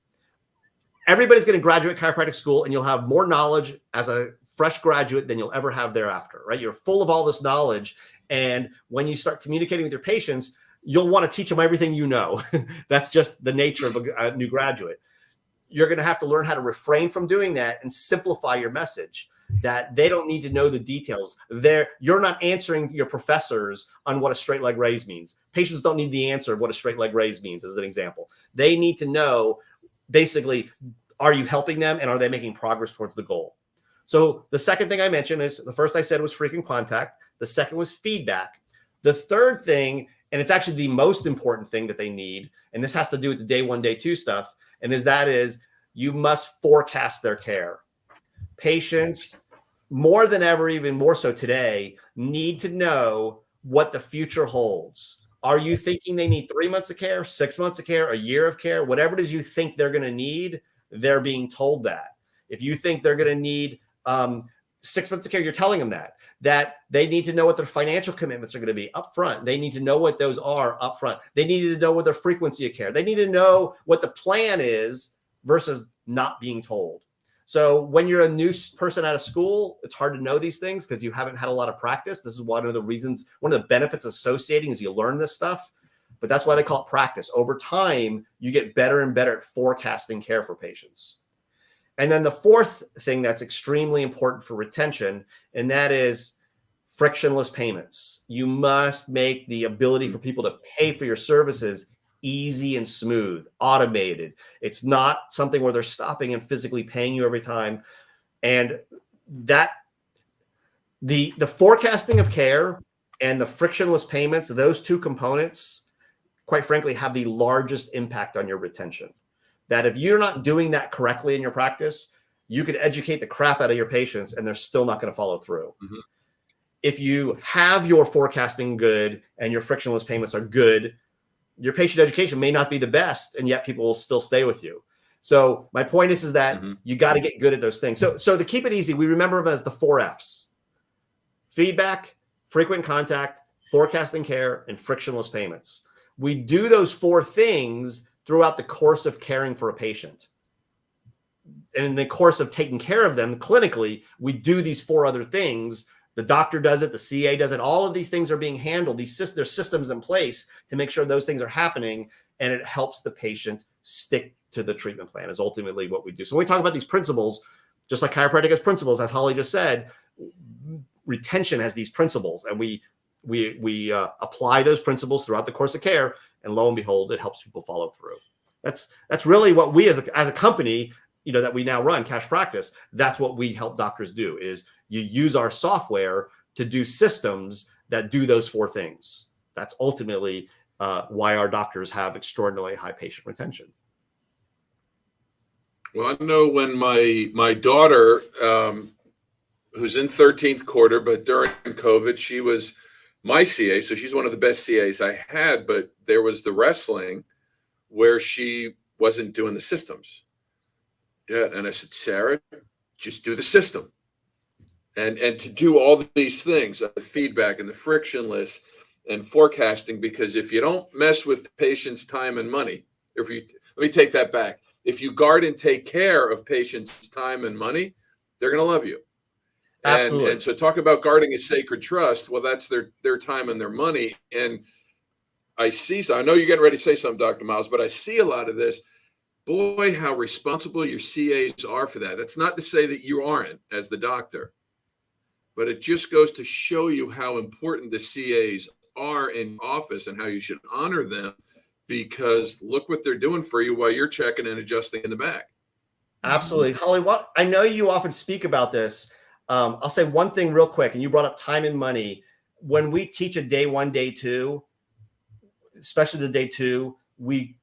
Everybody's going to graduate chiropractic school, and you'll have more knowledge as a fresh graduate than you'll ever have thereafter, right? You're full of all this knowledge. And when you start communicating with your patients, you'll want to teach them everything you know. That's just the nature of a new graduate. You're going to have to learn how to refrain from doing that and simplify your message, that they don't need to know the details. You're not answering your professors on what a straight leg raise means. Patients don't need the answer of what a straight leg raise means, as an example. They need to know, basically, are you helping them and are they making progress towards the goal? So the second thing I mentioned is, the first I said was frequent contact. The second was feedback. The third thing, and it's actually the most important thing that they need, and this has to do with the day one, day two stuff, and that is you must forecast their care. Patients, more than ever, even more so today, need to know what the future holds. Are you thinking they need 3 months of care, 6 months of care, a year of care? Whatever it is you think they're going to need, they're being told that. If you think they're going to need 6 months of care, you're telling them that they need to know what their financial commitments are going to be up front. They need to know what those are up front. They need to know what their frequency of care. They need to know what the plan is versus not being told. So when you're a new person out of school, it's hard to know these things because you haven't had a lot of practice. This is one of the reasons, one of the benefits associating is you learn this stuff, but that's why they call it practice. Over time, you get better and better at forecasting care for patients. And then the fourth thing that's extremely important for retention, and that is frictionless payments. You must make the ability for people to pay for your services easy and smooth, automated. It's not something where they're stopping and physically paying you every time. And that the forecasting of care and the frictionless payments, those two components, quite frankly, have the largest impact on your retention. That if you're not doing that correctly in your practice, you could educate the crap out of your patients and they're still not going to follow through. Mm-hmm. If you have your forecasting good and your frictionless payments are good, your patient education may not be the best, and yet people will still stay with you. So my point is that you got to get good at those things. So to keep it easy, we remember them as the 4 Fs: feedback, frequent contact, forecasting care, and frictionless payments. We do those 4 things throughout the course of caring for a patient. And in the course of taking care of them clinically, we do these 4 other things. The doctor does it, the CA does it. All of these things are being handled. There's systems in place to make sure those things are happening, and it helps the patient stick to the treatment plan is ultimately what we do. So when we talk about these principles, just like chiropractic has principles, as Holly just said, retention has these principles, and we apply those principles throughout the course of care, and lo and behold, it helps people follow through. That's really what we as a company, that we now run, Cash Practice, that's what we help doctors do, is you use our software to do systems that do those 4 things. That's ultimately why our doctors have extraordinarily high patient retention. Well, I know when my daughter, who's in 13th quarter, but during COVID, she was my CA. So she's one of the best CAs I had, but there was the wrestling where she wasn't doing the systems. Yeah. And I said, Sarah, just do the system. And to do all these things, the feedback and the frictionless and forecasting, because if you don't mess with patients' time and money, let me take that back. If you guard and take care of patients' time and money, they're going to love you. Absolutely. And so talk about guarding a sacred trust. Well, that's their time and their money. And I know you're getting ready to say something, Dr. Miles, but I see a lot of this. Boy, how responsible your CAs are for that. That's not to say that you aren't as the doctor, but it just goes to show you how important the CAs are in office and how you should honor them, because look what they're doing for you while you're checking and adjusting in the back. Absolutely. Holly, what I know you often speak about this. I'll say one thing real quick, and you brought up time and money. When we teach a day one, day two, especially the day two, we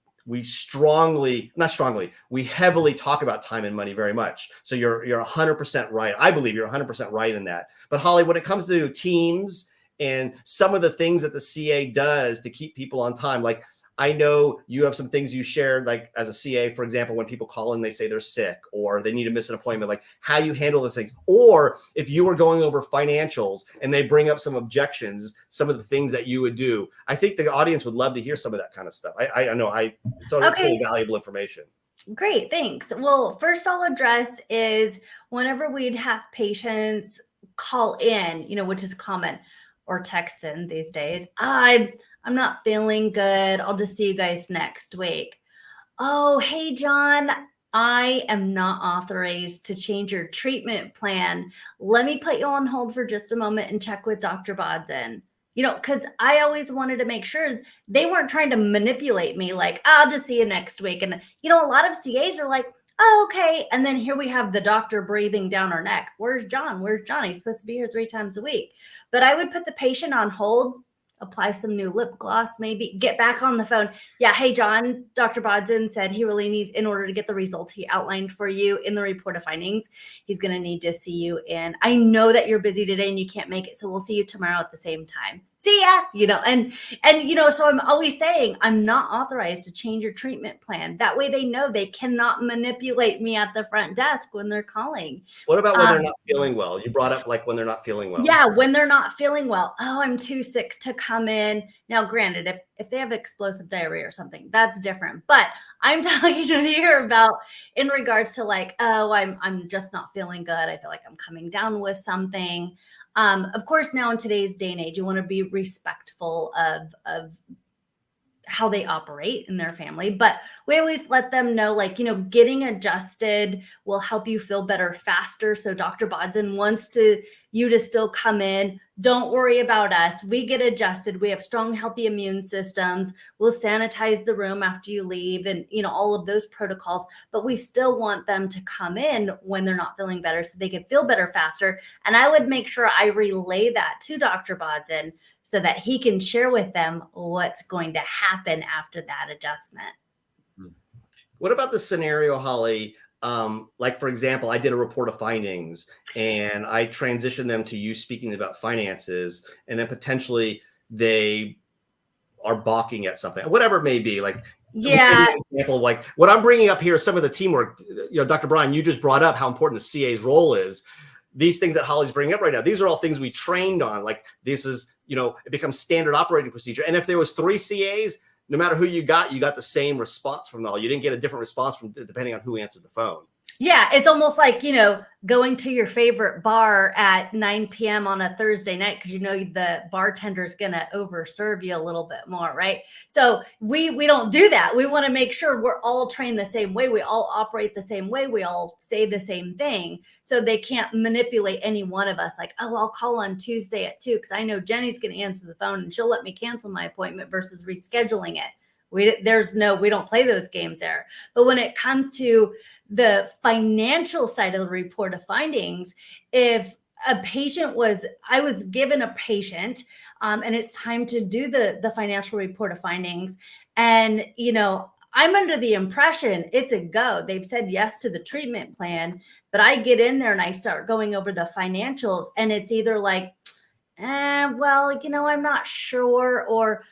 heavily talk about time and money very much. So you're 100% right. I believe you're 100% right in that. But Holly, when it comes to teams and some of the things that the CA does to keep people on time, like I know you have some things you shared, like as a CA, for example, when people call in, they say they're sick or they need to miss an appointment, like how you handle those things. Or if you were going over financials and they bring up some objections, some of the things that you would do. I think the audience would love to hear some of that kind of stuff. I know it's really valuable information. Great, thanks. Well, first I'll address is whenever we'd have patients call in, which is common, or text in these days, I'm not feeling good. I'll just see you guys next week. Oh, hey, John, I am not authorized to change your treatment plan. Let me put you on hold for just a moment and check with Dr. Bodzin. Because I always wanted to make sure they weren't trying to manipulate me like, I'll just see you next week. And, a lot of CAs are like, oh, okay. And then here we have the doctor breathing down our neck. Where's John? Where's John? He's supposed to be here 3 times a week. But I would put the patient on hold, apply some new lip gloss, maybe get back on the phone. Yeah. Hey, John, Dr. Bodzin said he really needs, in order to get the results he outlined for you in the report of findings, he's going to need to see you in. I know that you're busy today and you can't make it. So we'll see you tomorrow at the same time. See ya, and so I'm always saying I'm not authorized to change your treatment plan. That way they know they cannot manipulate me at the front desk when they're calling. What about when they're not feeling well? You brought up like when they're not feeling well. Yeah, when they're not feeling well. Oh, I'm too sick to come in. Now, granted, if they have explosive diarrhea or something, that's different. But I'm talking here about in regards to like, oh, I'm just not feeling good. I feel like I'm coming down with something. Of course, now in today's day and age, you want to be respectful of how they operate in their family, but we always let them know, like, getting adjusted will help you feel better faster. So Dr. Bodzin wants you to still come in. Don't worry about us. We get adjusted. We have strong, healthy immune systems. We'll sanitize the room after you leave and, all of those protocols, but we still want them to come in when they're not feeling better so they can feel better faster. And I would make sure I relay that to Dr. Bodzin so that he can share with them what's going to happen after that adjustment. What about the scenario, Holly? Like, for example, I did a report of findings and I transitioned them to you speaking about finances, and then potentially they are balking at something, whatever it may be. Like, yeah, example, like what I'm bringing up here is some of the teamwork. Dr. Brian, you just brought up how important the CA's role is. These things that Holly's bringing up right now, these are all things we trained on. Like, this is, it becomes standard operating procedure. And if there was 3 CAs, no matter who you got the same response from them all. You didn't get a different response from depending on who answered the phone. Yeah, it's almost like, going to your favorite bar at 9 p.m. on a Thursday night because the bartender's going to overserve you a little bit more, right? So we don't do that. We want to make sure we're all trained the same way. We all operate the same way. We all say the same thing. So they can't manipulate any one of us like, oh, I'll call on Tuesday at 2 because I know Jenny's going to answer the phone and she'll let me cancel my appointment versus rescheduling it. We don't play those games there. But when it comes to the financial side of the report of findings, if a patient I was given a patient and it's time to do the financial report of findings, and I'm under the impression it's a go. They've said yes to the treatment plan, but I get in there and I start going over the financials and it's either like, I'm not sure, or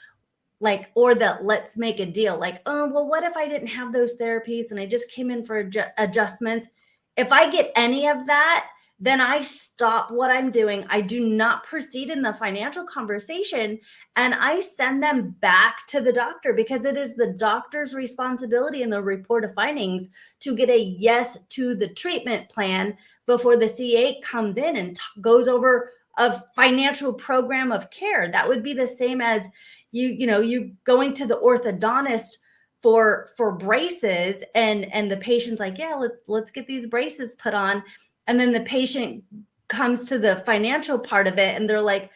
let's make a deal. Like, oh, well, what if I didn't have those therapies and I just came in for adjustments? If I get any of that, then I stop what I'm doing. I do not proceed in the financial conversation and I send them back to the doctor because it is the doctor's responsibility in the report of findings to get a yes to the treatment plan before the CA comes in and goes over a financial program of care. That would be the same as you going to the orthodontist for braces and the patient's like, yeah, let's get these braces put on. And then the patient comes to the financial part of it and they're like,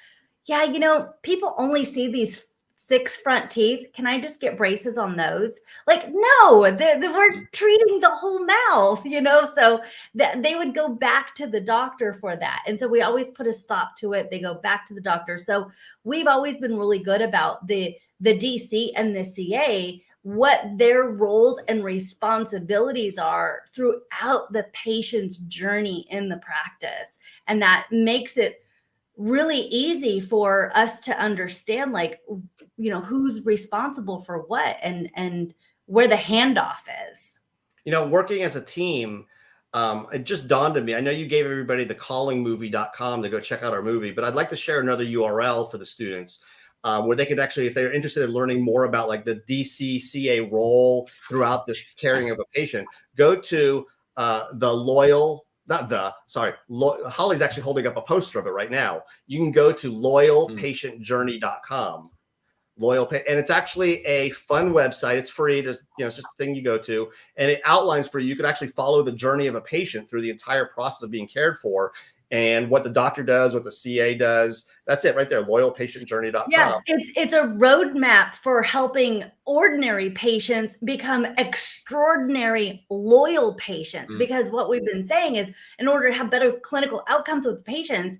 yeah, you know, people only see these 6 front teeth. Can I just get braces on those? Like, no, we're treating the whole mouth, you know? So they would go back to the doctor for that. And so we always put a stop to it. They go back to the doctor. So we've always been really good about the DC and the CA, what their roles and responsibilities are throughout the patient's journey in the practice. And that makes it really easy for us to understand, like, you know, who's responsible for what and where the handoff is. You know, working as a team, it just dawned on me. I know you gave everybody the callingmovie.com to go check out our movie, but I'd like to share another URL for the students where they could actually, if they're interested in learning more about like the DCCA role throughout this caring of a patient, go to the loyal, Holly's actually holding up a poster of it right now. You can go to loyalpatientjourney.com. And it's actually a fun website. It's free. There's, you know, it's just a thing you go to, and it outlines for you. You could actually follow the journey of a patient through the entire process of being cared for, and what the doctor does, what the CA does. That's it right there, loyalpatientjourney.com. Yeah, it's a roadmap for helping ordinary patients become extraordinary loyal patients. Because what we've been saying is, in order to have better clinical outcomes with patients,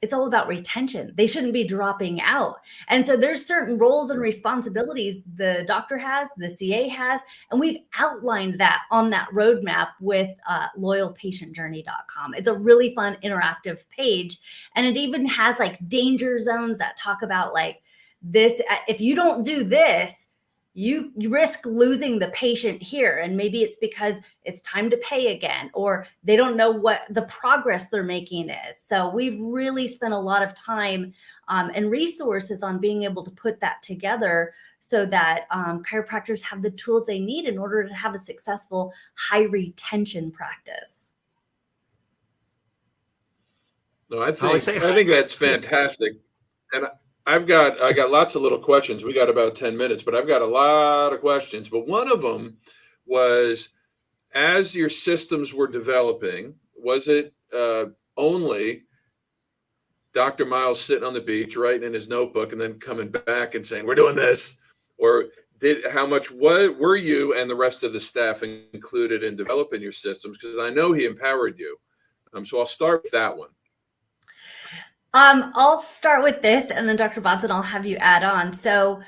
it's all about retention. They shouldn't be dropping out. And so there's certain roles and responsibilities the doctor has, the CA has, and we've outlined that on that roadmap with loyalpatientjourney.com. It's a really fun interactive page. And it even has like danger zones that talk about like this. If you don't do this, you risk losing the patient here. And maybe it's because it's time to pay again, or they don't know what the progress they're making is. So we've really spent a lot of time and resources on being able to put that together so that chiropractors have the tools they need in order to have a successful high retention practice. No, I think that's fantastic. And I got lots of little questions. We got about 10 minutes, but I've got a lot of questions. But one of them was, as your systems were developing, was it only Dr. Miles sitting on the beach, writing in his notebook, and then coming back and saying, we're doing this? Or what were you and the rest of the staff included in developing your systems? Because I know he empowered you. So I'll start with that one. I'll start with this, and then Dr. Bodzin, I'll have you add on. So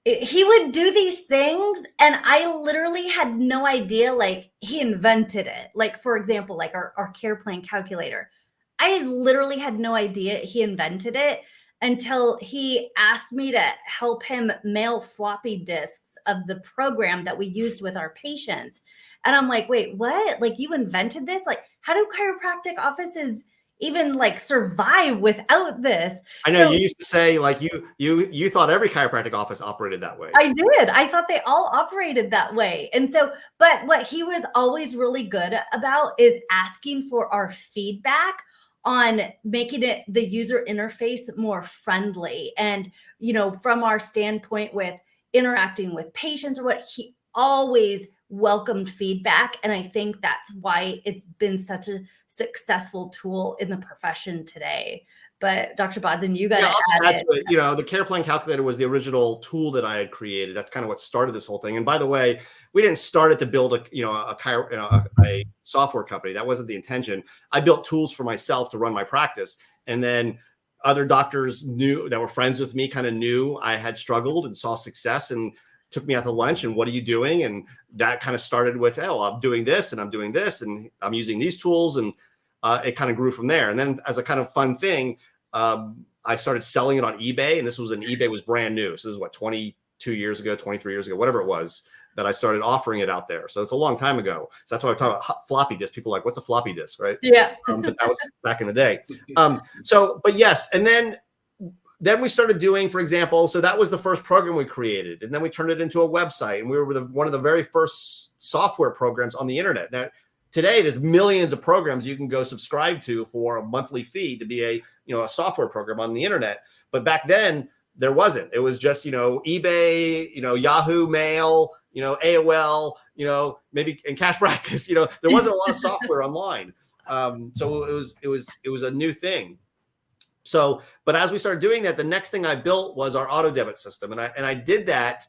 he would do these things, and I literally had no idea, like, he invented it. Like, for example, like our care plan calculator. I literally had no idea he invented it until he asked me to help him mail floppy disks of the program that we used with our patients. And I'm like, wait, what? Like, you invented this? Like, how do chiropractic offices even like survive without this? I know, you used to say like you thought every chiropractic office operated that way. I did. I thought they all operated that way. And so, but what he was always really good about is asking for our feedback on making it the user interface more friendly. And, you know, from our standpoint with interacting with patients or what, he always welcomed feedback. And I think that's why it's been such a successful tool in the profession today. But Dr. Bodzin, you got to add it. You know, the care plan calculator was the original tool that I had created. That's kind of what started this whole thing. And by the way, we didn't start it to build a software company. That wasn't the intention. I built tools for myself to run my practice. And then other doctors that were friends with me kind of knew I had struggled and saw success and took me out to lunch and what are you doing? And that kind of started with, oh, I'm doing this and I'm doing this and I'm using these tools. And it kind of grew from there. And then as a kind of fun thing, I started selling it on eBay, and this was eBay was brand new. So this is what, 22 years ago, 23 years ago, whatever it was, that I started offering it out there. So it's a long time ago. So that's why I'm talking about floppy disk. People are like, what's a floppy disk, right? Yeah. But that was back in the day. But yes. And then we started doing, for example, so that was the first program we created. And then we turned it into a website, and we were one of the very first software programs on the internet. Now, today, there's millions of programs you can go subscribe to for a monthly fee to be a software program on the internet. But back then, there wasn't. It was just, eBay, Yahoo Mail, AOL, maybe in Cash Practice. There wasn't a lot of software online. So it was a new thing. So, but as we started doing that, the next thing I built was our auto debit system, and I did that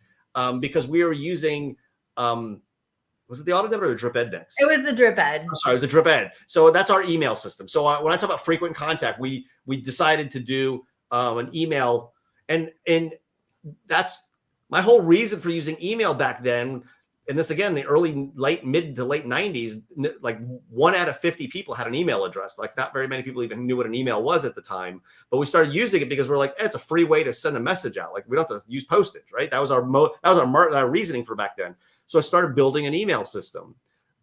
because we were using was it the auto debit or the drip ed next? It was the drip ed. I'm sorry, it was the drip ed. So that's our email system. So when I talk about frequent contact, we decided to do an email, and that's my whole reason for using email back then. And this again, the mid to late 90s, like 1 out of 50 people had an email address. Like not very many people even knew what an email was at the time. But we started using it because we're like, it's a free way to send a message out. Like we don't have to use postage, right? That was our reasoning for back then. So I started building an email system.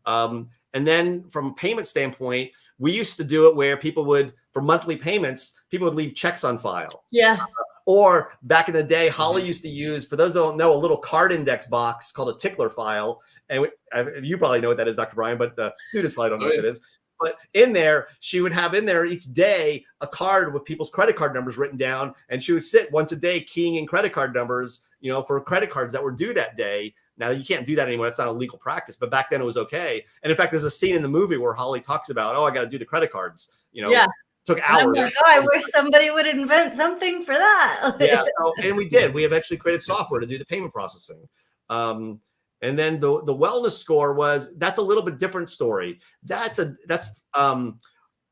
And then from a payment standpoint, we used to do it where people would, for monthly payments, people would leave checks on file. Yes. Or back in the day, Holly used to use, for those who don't know, a little card index box called a tickler file. And you probably know what that is, Dr. Brian, but the students probably don't know what that is. But in there, she would have in there each day a card with people's credit card numbers written down. And she would sit once a day keying in credit card numbers, for credit cards that were due that day. Now, you can't do that anymore. That's not a legal practice. But back then it was okay. And in fact, there's a scene in the movie where Holly talks about, I got to do the credit cards. Yeah. Took hours. I'm like, I wish somebody would invent something for that. Yeah, and we did. We have actually created software to do the payment processing. And then the wellness score that's a little bit different story. That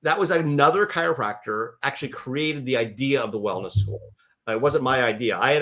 was another chiropractor actually created the idea of the wellness score. It wasn't my idea. I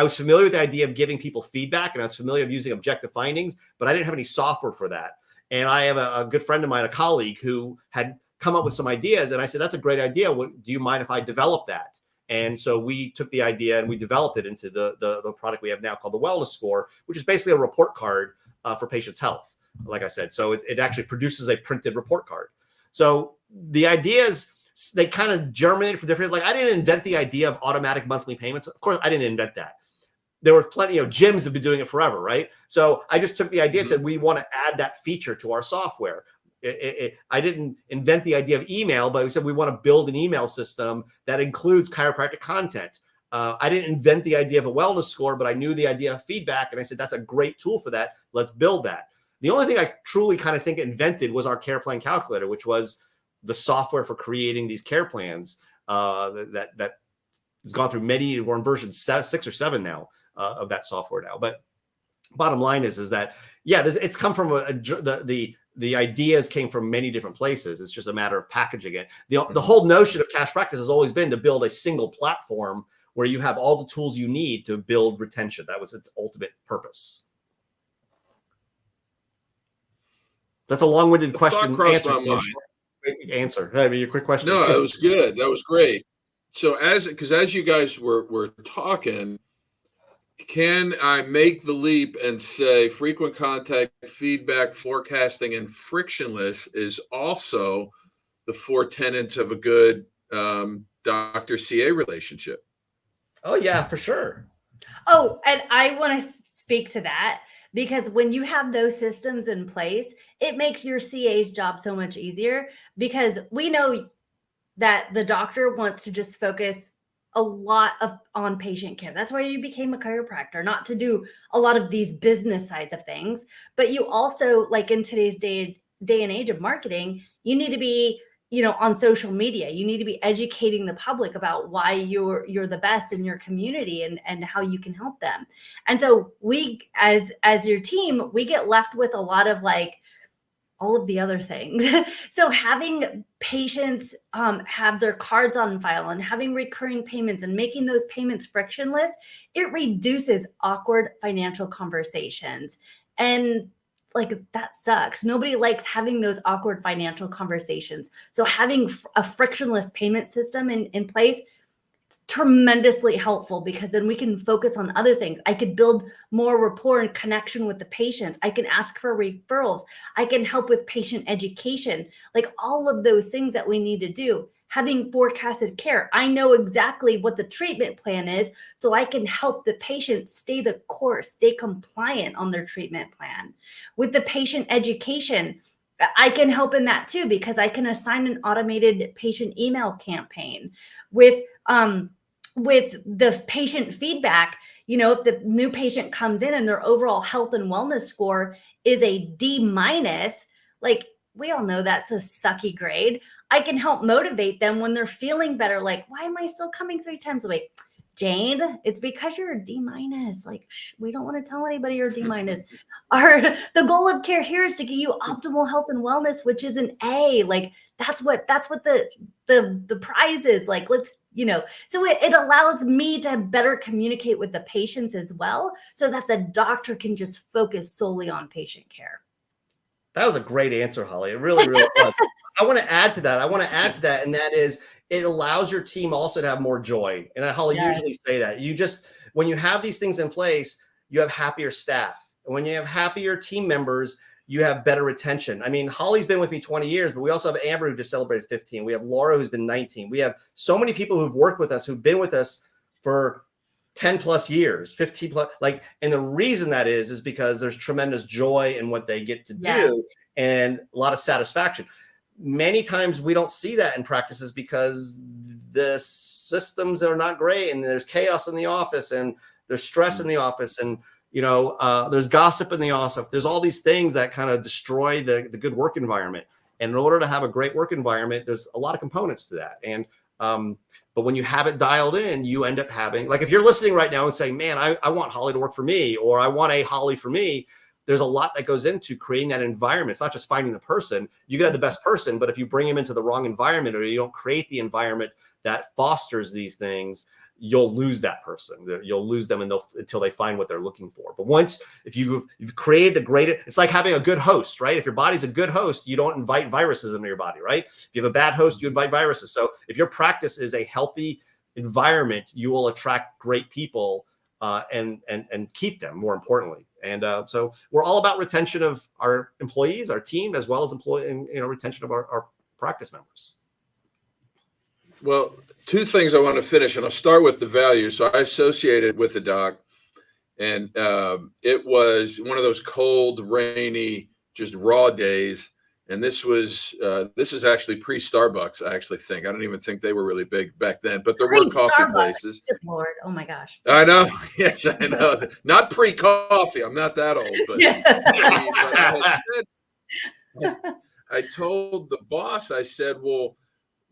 was familiar with the idea of giving people feedback, and I was familiar with using objective findings, but I didn't have any software for that. And I have a good friend of mine, a colleague, who had come up with some ideas. And I said, that's a great idea. Do you mind if I develop that? And so we took the idea and we developed it into the product we have now called the Wellness Score, which is basically a report card for patients' health, like I said. So it actually produces a printed report card. So the ideas, they kind of germinated for different, like I didn't invent the idea of automatic monthly payments. Of course, I didn't invent that. There were plenty of gyms have been doing it forever, right? So I just took the idea and said, we want to add that feature to our software. I didn't invent the idea of email, but we said we want to build an email system that includes chiropractic content. I didn't invent the idea of a wellness score, but I knew the idea of feedback. And I said, that's a great tool for that. Let's build that. The only thing I truly kind of think invented was our care plan calculator, which was the software for creating these care plans that has gone through many. We're in version 6 or 7 now of that software now. But bottom line is that, yeah, it's come from the ideas came from many different places. It's just a matter of packaging it. The whole notion of cash practice has always been to build a single platform where you have all the tools you need to build retention. That was its ultimate purpose. That's a long-winded question. Answer. I mean, your quick question. No, that was good. That was great. So as you guys were talking, can I make the leap and say frequent contact, feedback, forecasting, and frictionless is also the 4 tenets of a good doctor-CA relationship? Oh, yeah, for sure. Oh, and I want to speak to that because when you have those systems in place, it makes your CA's job so much easier because we know that the doctor wants to just focus a lot on patient care. That's why you became a chiropractor, not to do a lot of these business sides of things. But you also, like in today's day and age of marketing, you need to be, on social media. You need to be educating the public about why you're the best in your community and how you can help them. And so we, as your team, we get left with a lot of all of the other things. So having patients have their cards on file and having recurring payments and making those payments frictionless, it reduces awkward financial conversations. And that sucks. Nobody likes having those awkward financial conversations. So having a frictionless payment system in place, tremendously helpful because then we can focus on other things. I could build more rapport and connection with the patients. I can ask for referrals. I can help with patient education, all of those things that we need to do. Having forecasted care, I know exactly what the treatment plan is, so I can help the patient stay the course, stay compliant on their treatment plan. With the patient education, I can help in that too because I can assign an automated patient email campaign. With the patient feedback, if the new patient comes in and their overall health and wellness score is a D-, we all know that's a sucky grade. I can help motivate them when they're feeling better. Like, why am I still coming 3 times a week? Jane, it's because you're a D-. Like, we don't want to tell anybody you're a D-. The goal of care here is to give you optimal health and wellness, which is an A. Like, that's what the prize is. Like, let's, so it allows me to better communicate with the patients as well, so that the doctor can just focus solely on patient care. That was a great answer, Holly. It really, really was. I want to add to that. And that is, it allows your team also to have more joy. And Holly, usually say that. When you have these things in place, you have happier staff. And when you have happier team members, you have better retention. I mean, Holly's been with me 20 years, but we also have Amber, who just celebrated 15. We have Laura, who's been 19. We have so many people who've worked with us, who've been with us for 10 plus years, 15 plus, and the reason that is because there's tremendous joy in what they get to do and a lot of satisfaction. Many times we don't see that in practices because the systems are not great, and there's chaos in the office, and there's stress in the office, and there's gossip in the office. There's all these things that kind of destroy the good work environment. And in order to have a great work environment, there's a lot of components to that. And but when you have it dialed in, you end up having, like, if you're listening right now and saying, man, I want Holly to work for me, or I want a Holly for me, there's a lot that goes into creating that environment. It's not just finding the person. You can have the best person, but if you bring him into the wrong environment, or you don't create the environment that fosters these things, you'll lose that person. You'll lose them until they find what they're looking for. But if you've created the greatest, it's like having a good host, right? If your body's a good host, you don't invite viruses into your body, right? If you have a bad host, you invite viruses. So if your practice is a healthy environment, you will attract great people and keep them, more importantly. And so we're all about retention of our employees, our team, as well as retention of our practice members. Well, 2 things I want to finish, and I'll start with the value. So I associated with the doc, and it was one of those cold, rainy, just raw days. And this is actually pre-Starbucks, I actually think. I don't even think they were really big back then, but there were coffee places. Good Lord. Oh my gosh. I know. Yes, I know. Not pre-coffee. I'm not that old, but, I told the boss, I said, well,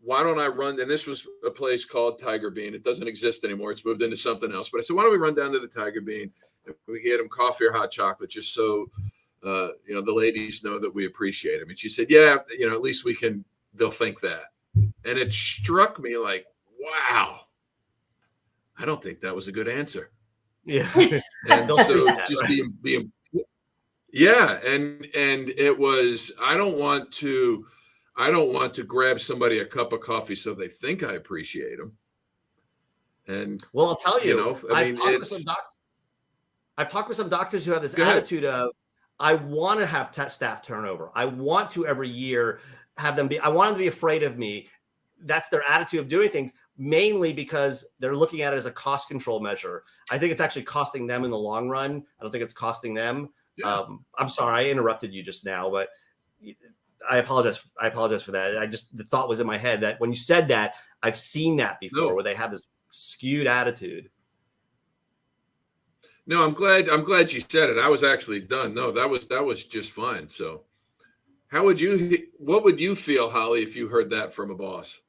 why don't I run? And this was a place called Tiger Bean. It doesn't exist anymore. It's moved into something else. But I said, why don't we run down to the Tiger Bean? And we get them coffee or hot chocolate, just so, the ladies know that we appreciate them. And she said, yeah, at least they'll think that. And it struck me like, wow, I don't think that was a good answer. Yeah. And so just yeah. And it was, I don't want to grab somebody a cup of coffee so they think I appreciate them. And well, I'll tell you, I've talked with some doctors who have this attitude of, I want to have staff turnover. I want to every year have them I want them to be afraid of me. That's their attitude of doing things, mainly because they're looking at it as a cost control measure. I think it's actually costing them in the long run. I don't think it's costing them. Yeah. I'm sorry, I interrupted you just now, but I apologize. I apologize for that. The thought was in my head that when you said that, I've seen that before, where they have this skewed attitude. No, I'm glad you said it. I was actually done. No, that was just fine. So what would you feel, Holly, if you heard that from a boss?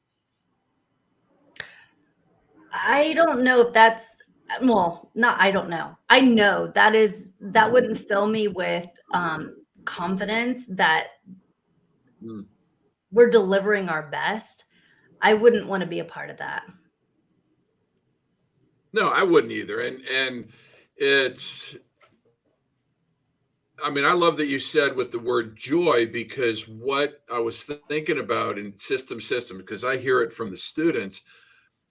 I don't know if that's, I don't know. I know that wouldn't fill me with confidence that we're delivering our best. I wouldn't want to be a part of that. No, I wouldn't either. And I love that you said with the word joy, because what I was thinking about in system, because I hear it from the students,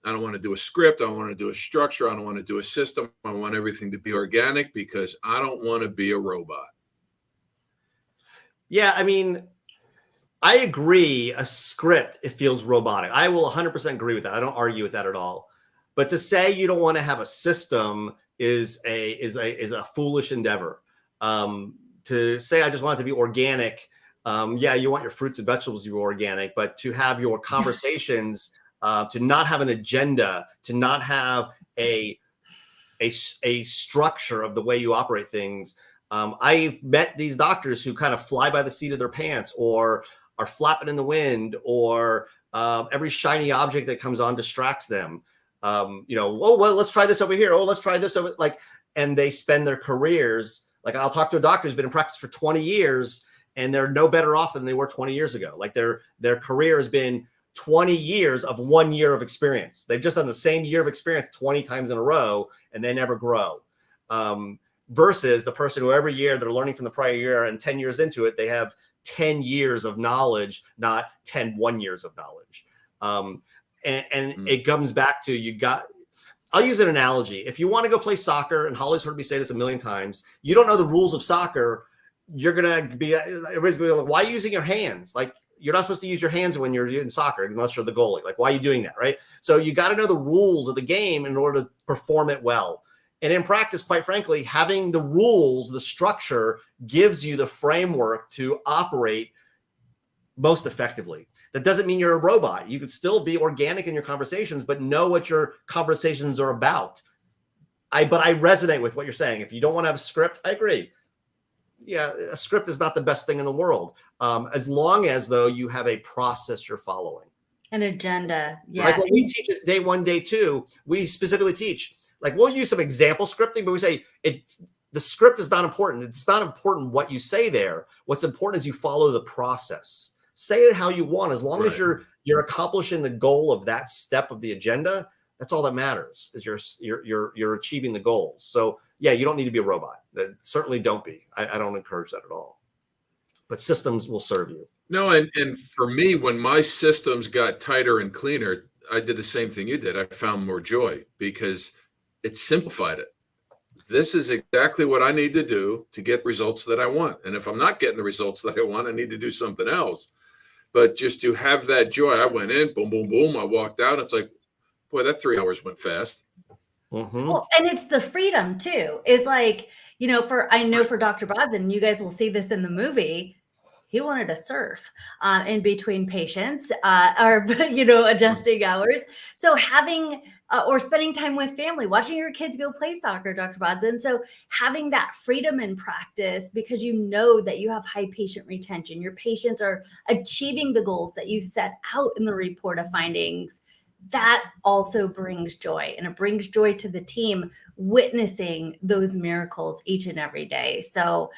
I don't want to do a script. I don't want to do a structure. I don't want to do a system. I want everything to be organic because I don't want to be a robot. Yeah, I agree. A script, it feels robotic. I will 100% agree with that. I don't argue with that at all. But to say you don't want to have a system is a foolish endeavor. To say I just want it to be organic, you want your fruits and vegetables to be organic, but to have your conversations, to not have an agenda, to not have a structure of the way you operate things, I've met these doctors who kind of fly by the seat of their pants, or are flapping in the wind, or every shiny object that comes on distracts them. Oh, well, let's try this over here. Oh, let's try this over. And they spend their careers. Like, I'll talk to a doctor who's been in practice for 20 years, and they're no better off than they were 20 years ago. Like, their career has been 20 years of 1 year of experience. They've just done the same year of experience 20 times in a row, and they never grow. Versus the person who every year they're learning from the prior year, and 10 years into it, they have 10 years of knowledge, not 10 1 years of knowledge. It comes back to, I'll use an analogy. If you want to go play soccer, and Holly's heard me say this a million times, you don't know the rules of soccer, you're going to be, everybody's going to be like, why are you using your hands? Like, you're not supposed to use your hands when you're in soccer, unless you're the goalie. Like, why are you doing that, right? So you got to know the rules of the game in order to perform it well. And in practice, quite frankly, having the rules, the structure, gives you the framework to operate most effectively. That doesn't mean you're a robot. You could still be organic in your conversations, but know what your conversations are about. But I resonate with what you're saying. If you don't want to have a script, I agree. Yeah, a script is not the best thing in the world. As long as, though, you have a process you're following. An agenda. Yeah. Like when we teach it day 1, day 2, we specifically teach, like, we'll use some example scripting, but we say the script is not important. It's not important what you say there. What's important is you follow the process. Say it how you want. As long as you're accomplishing the goal of that step of the agenda, that's all that matters, is you're achieving the goals. So yeah, you don't need to be a robot. Certainly don't be. I don't encourage that at all. But systems will serve you. No, and for me, when my systems got tighter and cleaner, I did the same thing you did. I found more joy because it simplified it. This is exactly what I need to do to get results that I want. And if I'm not getting the results that I want, I need to do something else. But just to have that joy, I went in, boom, boom, boom. I walked out. It's like, boy, that 3 hours went fast. Mm-hmm. Well, and it's the freedom too. Is like, I know for Dr. Bodzin, you guys will see this in the movie. He wanted to surf in between patients or, adjusting hours. So having or spending time with family, watching your kids go play soccer, Dr. Bodzin. So having that freedom in practice, because you know that you have high patient retention, your patients are achieving the goals that you set out in the report of findings, that also brings joy, and it brings joy to the team witnessing those miracles each and every day. So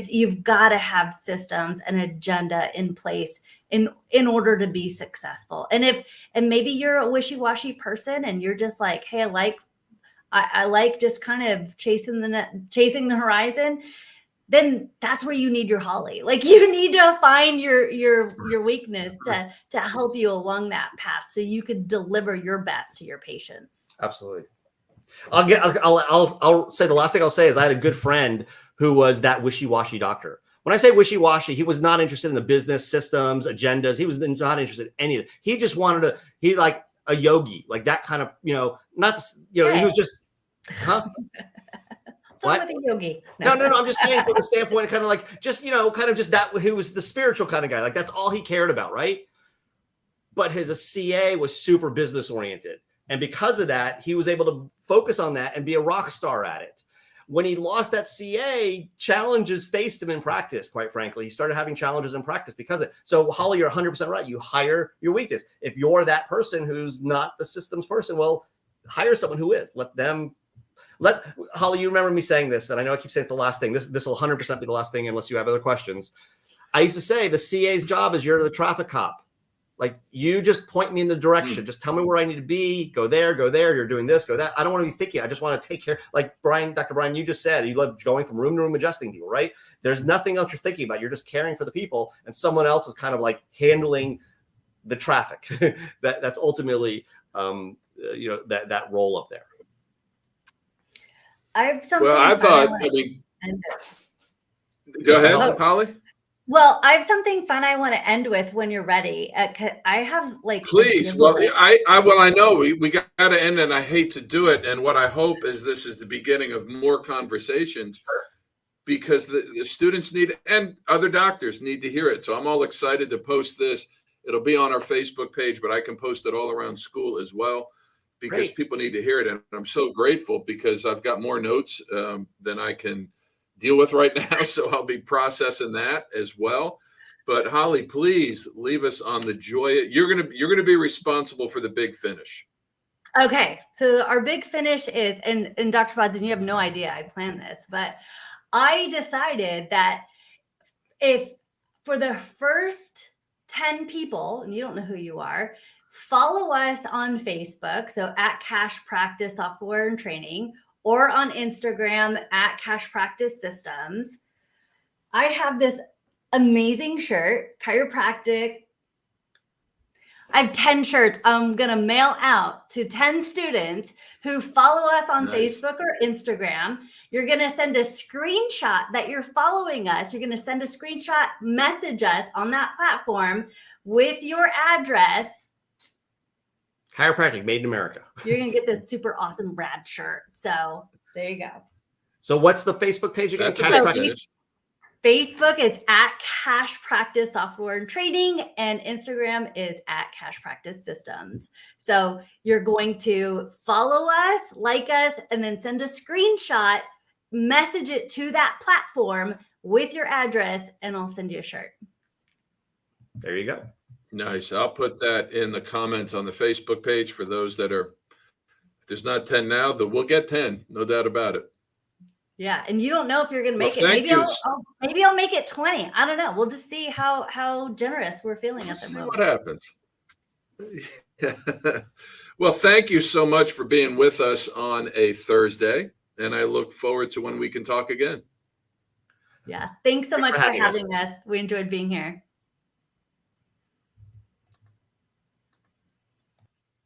you've got to have systems and agenda in place in order to be successful. And maybe you're a wishy-washy person and you're just like, hey, I like just kind of chasing the horizon. Then that's where you need your Holly. Like, you need to find your weakness to help you along that path so you can deliver your best to your patients. Absolutely. I'll say the last thing I'll say is I had a good friend who was that wishy-washy doctor. When I say wishy-washy, he was not interested in the business systems, agendas. He was not interested in any of it. He just wanted he like a yogi, like that kind of, he was just, huh? What's wrong with a yogi? No. I'm just saying from the standpoint, kind of like just, kind of just that, who was the spiritual kind of guy. Like, that's all he cared about, right? But his CA was super business oriented. And because of that, he was able to focus on that and be a rock star at it. When he lost that CA, challenges faced him in practice, quite frankly. He started having challenges in practice because of it. So, Holly, you're 100% right. You hire your weakness. If you're that person who's not the systems person, well, hire someone who is. Holly, you remember me saying this, and I know I keep saying it's the last thing. This will 100% be the last thing unless you have other questions. I used to say the CA's job is you're the traffic cop. Like, you just point me in the direction. Just tell me where I need to be. Go there. You're doing this, go that. I don't want to be thinking. I just want to take care. Like Dr. Brian, you just said, you love going from room to room, adjusting people, right? There's nothing else you're thinking about. You're just caring for the people, and someone else is kind of like handling the traffic. That's ultimately, that role up there. I have something. Well, go ahead, Holly. Well, I have something fun I want to end with when you're ready. I have please. Well, I know we got to end, and I hate to do it. And what I hope is this is the beginning of more conversations, because the students need, and other doctors need to hear it. So I'm all excited to post this. It'll be on our Facebook page, but I can post it all around school as well, because people need to hear it. And I'm so grateful, because I've got more notes than I can deal with right now. So I'll be processing that as well. But Holly, please leave us on the joy. You're gonna be responsible for the big finish. Okay, so our big finish is, and Dr. Bodzin, you have no idea I planned this, but I decided that if for the first 10 people, and you don't know who you are, follow us on Facebook, so at Cash Practice Software and Training, or on Instagram at Cash Practice Systems. I have this amazing shirt, chiropractic. I have 10 shirts I'm going to mail out to 10 students who follow us on Nice. Facebook or Instagram. You're going to send a screenshot that you're following us. You're going to send a screenshot, message us on that platform with your address. Chiropractic made in America. You're going to get this super awesome rad shirt. So there you go. So what's the Facebook page again? That's a Cash big Practice? finish. Facebook is at Cash Practice Software and Training, and Instagram is at Cash Practice Systems. So you're going to follow us, like us, and then send a screenshot, message it to that platform with your address, and I'll send you a shirt. There you go. Nice. I'll put that in the comments on the Facebook page for those that are, if there's not 10 now, we'll get 10, no doubt about it. Yeah, and you don't know if you're going to make Well, it. thank Maybe you. maybe I'll make it 20. I don't know. We'll just see how generous we're feeling at the See moment. what happens. Well, thank you so much for being with us on a Thursday, and I look forward to when we can talk again. Yeah, thanks so Thanks much for for having us. having us. We enjoyed being here.